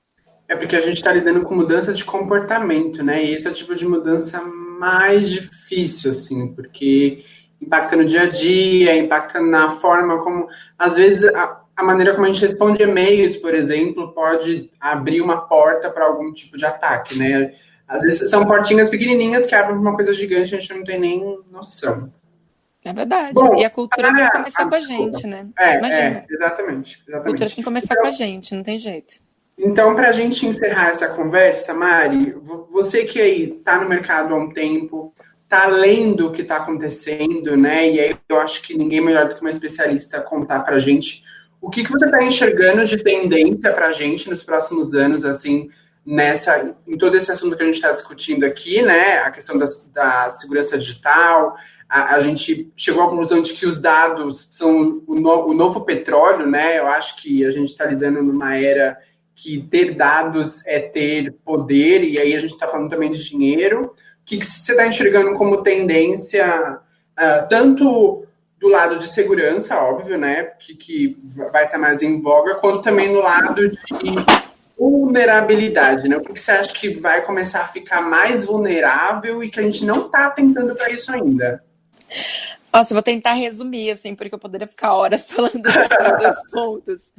[SPEAKER 1] É porque a gente está lidando com mudança de comportamento, né? E esse é o tipo de mudança mais difícil, assim, porque impacta no dia a dia, impacta na forma como... Às vezes, a maneira como a gente responde e-mails, por exemplo, pode abrir uma porta para algum tipo de ataque, né? Às vezes são portinhas pequenininhas que abrem uma coisa gigante, a gente não tem nem noção.
[SPEAKER 2] É verdade. Bom, e a cultura tem que começar com a gente, né?
[SPEAKER 1] Imagina. Exatamente.
[SPEAKER 2] A cultura tem que começar com a gente, não tem jeito.
[SPEAKER 1] Então, para a gente encerrar essa conversa, Mari, você que aí está no mercado há um tempo, está lendo o que está acontecendo, né? E aí eu acho que ninguém melhor do que uma especialista contar para a gente o que você está enxergando de tendência para a gente nos próximos anos, assim, em todo esse assunto que a gente está discutindo aqui, né? A questão da segurança digital. A gente chegou à conclusão de que os dados são o novo petróleo, né? Eu acho que a gente está lidando numa era que ter dados é ter poder, e aí a gente está falando também de dinheiro. O que você está enxergando como tendência, tanto do lado de segurança, óbvio, né, que vai estar mais em voga, quanto também no lado de vulnerabilidade, né? O que você acha que vai começar a ficar mais vulnerável e que a gente não está atentando para isso ainda?
[SPEAKER 2] Nossa, eu vou tentar resumir, assim, porque eu poderia ficar horas falando desses dois pontos.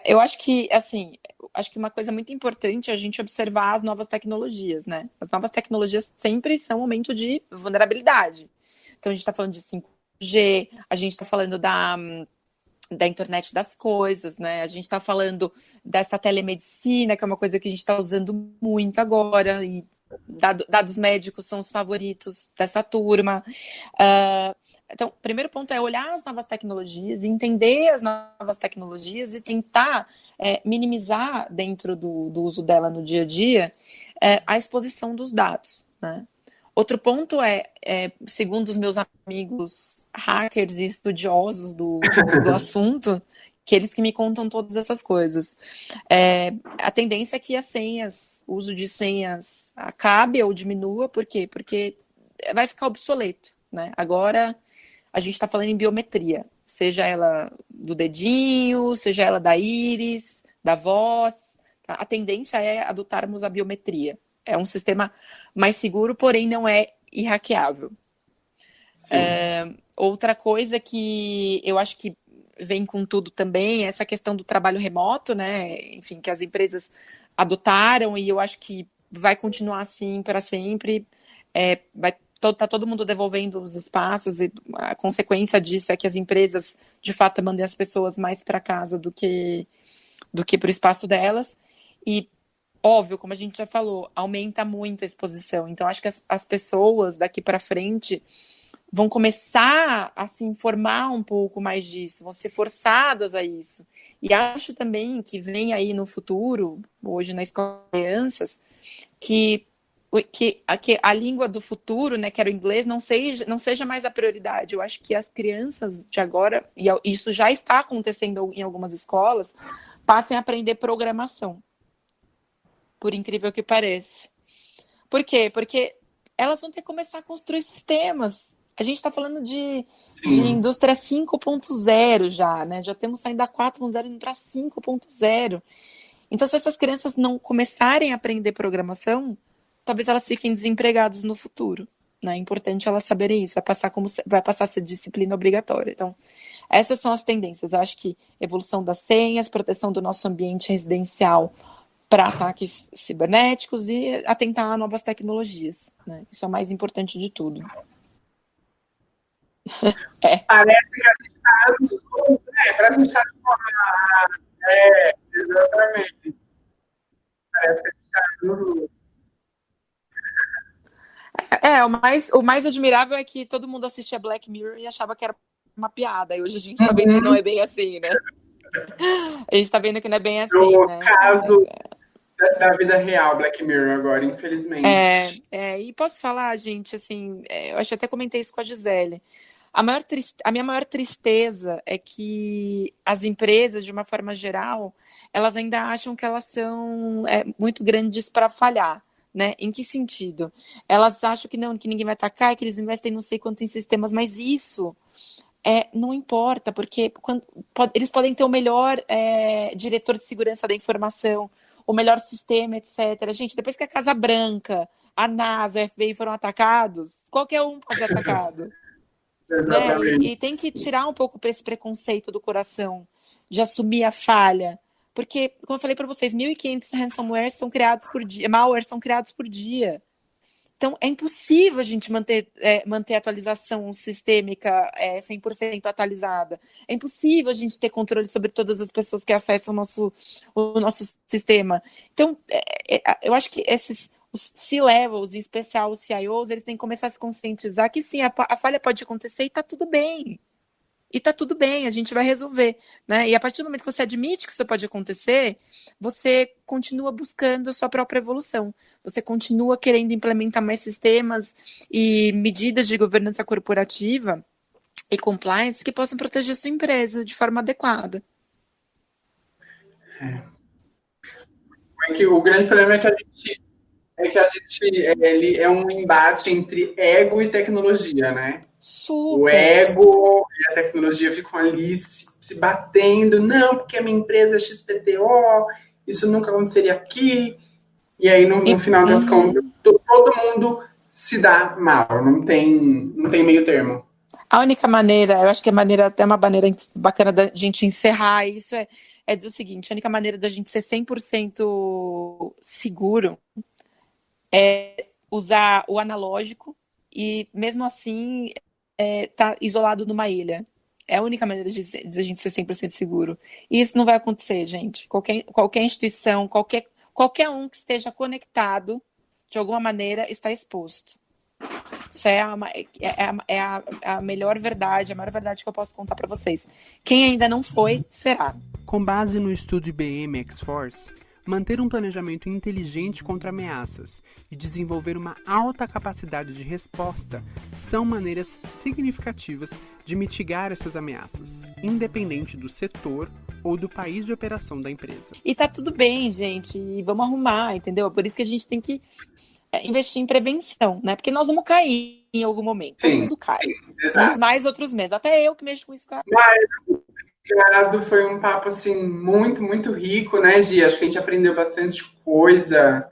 [SPEAKER 2] Eu acho que, assim, uma coisa muito importante é a gente observar as novas tecnologias, né? As novas tecnologias sempre são um momento de vulnerabilidade. Então, a gente está falando de 5G, a gente está falando da internet das coisas, né? A gente está falando dessa telemedicina, que é uma coisa que a gente está usando muito agora, e dados médicos são os favoritos dessa turma. Então, o primeiro ponto é olhar as novas tecnologias, entender as novas tecnologias e tentar minimizar dentro do uso dela no dia a dia a exposição dos dados, né? Outro ponto segundo os meus amigos hackers e estudiosos do assunto, que eles que me contam todas essas coisas. A tendência é que o uso de senhas acabe ou diminua, por quê? Porque vai ficar obsoleto, né? Agora a gente está falando em biometria, seja ela do dedinho, seja ela da íris, da voz. Tá? A tendência é adotarmos a biometria. É um sistema mais seguro, porém não é irhackeável. Outra coisa que eu acho que vem com tudo também, essa questão do trabalho remoto, né? Enfim, que as empresas adotaram e eu acho que vai continuar assim para sempre. Tá todo mundo devolvendo os espaços e a consequência disso é que as empresas, de fato, mandem as pessoas mais para casa do que para o espaço delas. E, óbvio, como a gente já falou, aumenta muito a exposição. Então, acho que as pessoas daqui para frente vão começar a se informar um pouco mais disso, vão ser forçadas a isso. E acho também que vem aí no futuro, hoje na escola de crianças, que a língua do futuro, né, que era o inglês, não seja mais a prioridade. Eu acho que as crianças de agora, e isso já está acontecendo em algumas escolas, passem a aprender programação. Por incrível que pareça. Por quê? Porque elas vão ter que começar a construir sistemas. A gente está falando de indústria 5.0 já, né? Já temos saindo da 4.0 indo para 5.0. Então, se essas crianças não começarem a aprender programação, talvez elas fiquem desempregadas no futuro. Né? É importante elas saberem isso. Vai passar a ser disciplina obrigatória. Então, essas são as tendências. Eu acho que evolução das senhas, proteção do nosso ambiente residencial para ataques cibernéticos e atentar a novas tecnologias. Né? Isso é o mais importante de tudo.
[SPEAKER 1] Parece que a gente está nos dois, né? Parece que a gente está de forma. Exatamente. Parece que a gente está nos dois.
[SPEAKER 2] O mais admirável é que todo mundo assistia Black Mirror e achava que era uma piada. E hoje a gente está vendo que não é bem assim, né? A gente está vendo que não é bem assim,
[SPEAKER 1] No
[SPEAKER 2] né?
[SPEAKER 1] caso da vida real, Black Mirror agora, infelizmente.
[SPEAKER 2] E posso falar, gente, assim, eu acho que até comentei isso com a Gisele. A minha maior tristeza é que as empresas, de uma forma geral, elas ainda acham que elas são muito grandes para falhar. Né? Em que sentido? Elas acham que ninguém vai atacar, que eles investem não sei quanto em sistemas, mas isso não importa, porque eles podem ter o melhor diretor de segurança da informação, o melhor sistema, etc. Gente, depois que a Casa Branca, a NASA, a FBI foram atacados, qualquer um pode ser atacado. Né? E tem que tirar um pouco esse preconceito do coração de assumir a falha. Porque, como eu falei para vocês, 1.500 ransomware são criados por dia, malware são criados por dia. Então, é impossível a gente manter a atualização sistêmica 100% atualizada. É impossível a gente ter controle sobre todas as pessoas que acessam o nosso sistema. Então, eu acho que os C-levels, em especial os CIOs, eles têm que começar a se conscientizar que sim, a falha pode acontecer e está tudo bem. E tá tudo bem, a gente vai resolver, né? E a partir do momento que você admite que isso pode acontecer, você continua buscando a sua própria evolução. Você continua querendo implementar mais sistemas e medidas de governança corporativa e compliance que possam proteger sua empresa de forma adequada.
[SPEAKER 1] O grande problema é que ele é um embate entre ego e tecnologia, né?
[SPEAKER 2] Super.
[SPEAKER 1] O ego e a tecnologia ficam ali se batendo. Não, porque a minha empresa é XPTO, isso nunca aconteceria aqui. E aí, no final das contas, todo mundo se dá mal. Não tem meio termo.
[SPEAKER 2] A única maneira, eu acho que até uma maneira bacana da gente encerrar isso é dizer o seguinte: a única maneira da gente ser 100% seguro é usar o analógico e, mesmo assim, tá isolado numa ilha. É a única maneira de a gente ser 100% seguro. E isso não vai acontecer, gente. Qualquer instituição, qualquer um que esteja conectado, de alguma maneira, está exposto. Isso é a melhor verdade, a maior verdade que eu posso contar para vocês. Quem ainda não foi, será.
[SPEAKER 1] Com base no estudo IBM X-Force, Manter um planejamento inteligente contra ameaças e desenvolver uma alta capacidade de resposta são maneiras significativas de mitigar essas ameaças, independente do setor ou do país de operação da empresa.
[SPEAKER 2] E tá tudo bem, gente, e vamos arrumar, entendeu? Por isso que a gente tem que investir em prevenção, né? Porque nós vamos cair em algum momento, todo mundo cai. Uns mais, outros menos. Até eu que mexo com isso, cara.
[SPEAKER 1] Obrigado, foi um papo assim muito, muito rico, né, Gi? Acho que a gente aprendeu bastante coisa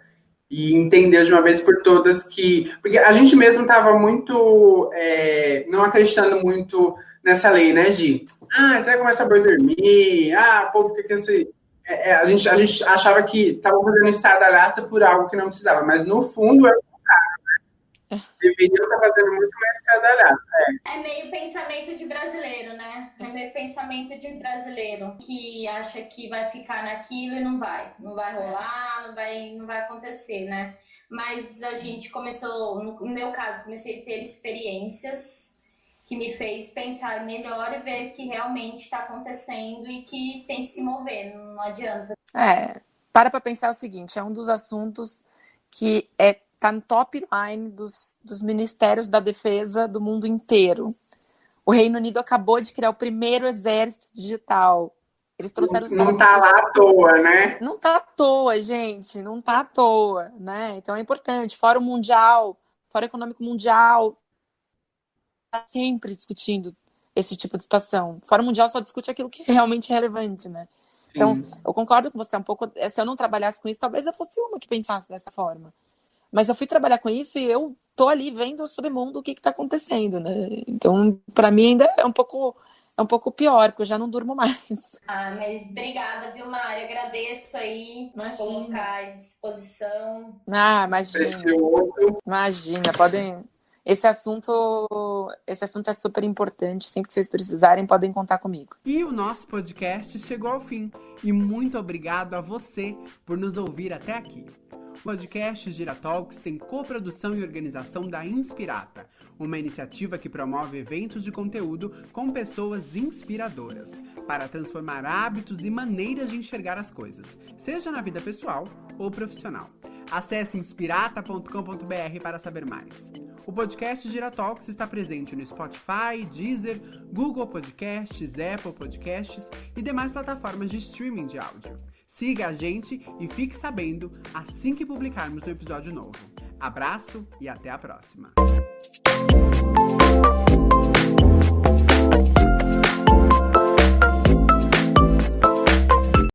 [SPEAKER 1] e entendeu de uma vez por todas que... Porque a gente mesmo estava muito... não acreditando muito nessa lei, né, Gi? Você vai começar a dormir, o povo fica assim... a gente achava que estava fazendo estardalhaça por algo que não precisava, mas no fundo deveriam estar fazendo muito mais estardalhaça.
[SPEAKER 3] É meio pensamento de brasileiro, né? É meio pensamento de brasileiro que acha que vai ficar naquilo e não vai rolar, não vai acontecer, né? Mas a gente começou, no meu caso, comecei a ter experiências que me fez pensar melhor e ver que realmente está acontecendo e que tem que se mover, não adianta.
[SPEAKER 2] Para pensar o seguinte, é um dos assuntos que tá no top line dos ministérios da defesa do mundo inteiro. O Reino Unido acabou de criar o primeiro exército digital. Eles trouxeram...
[SPEAKER 1] Não tá lá à toa, né?
[SPEAKER 2] Não tá à toa, gente. Não tá à toa, né? Então é importante. Fórum Mundial, Fórum Econômico Mundial, tá sempre discutindo esse tipo de situação. O Fórum Mundial só discute aquilo que é realmente relevante, né? Então, eu concordo com você um pouco. Se eu não trabalhasse com isso, talvez eu fosse uma que pensasse dessa forma. Mas eu fui trabalhar com isso e eu tô ali vendo o submundo, o que tá acontecendo, né? Então, para mim ainda é um pouco pior, porque eu já não durmo mais.
[SPEAKER 3] Mas obrigada, viu, Mari? Agradeço aí por colocar à disposição.
[SPEAKER 2] Imagina, podem... Esse assunto é super importante. Sempre que vocês precisarem, podem contar comigo.
[SPEAKER 1] E o nosso podcast chegou ao fim. E muito obrigado a você por nos ouvir até aqui. O podcast Gira Talks tem coprodução e organização da Inspirata, uma iniciativa que promove eventos de conteúdo com pessoas inspiradoras, para transformar hábitos e maneiras de enxergar as coisas, seja na vida pessoal ou profissional. Acesse inspirata.com.br para saber mais. O podcast Gira Talks está presente no Spotify, Deezer, Google Podcasts, Apple Podcasts e demais plataformas de streaming de áudio. Siga a gente e fique sabendo assim que publicarmos um episódio novo. Abraço e até a próxima!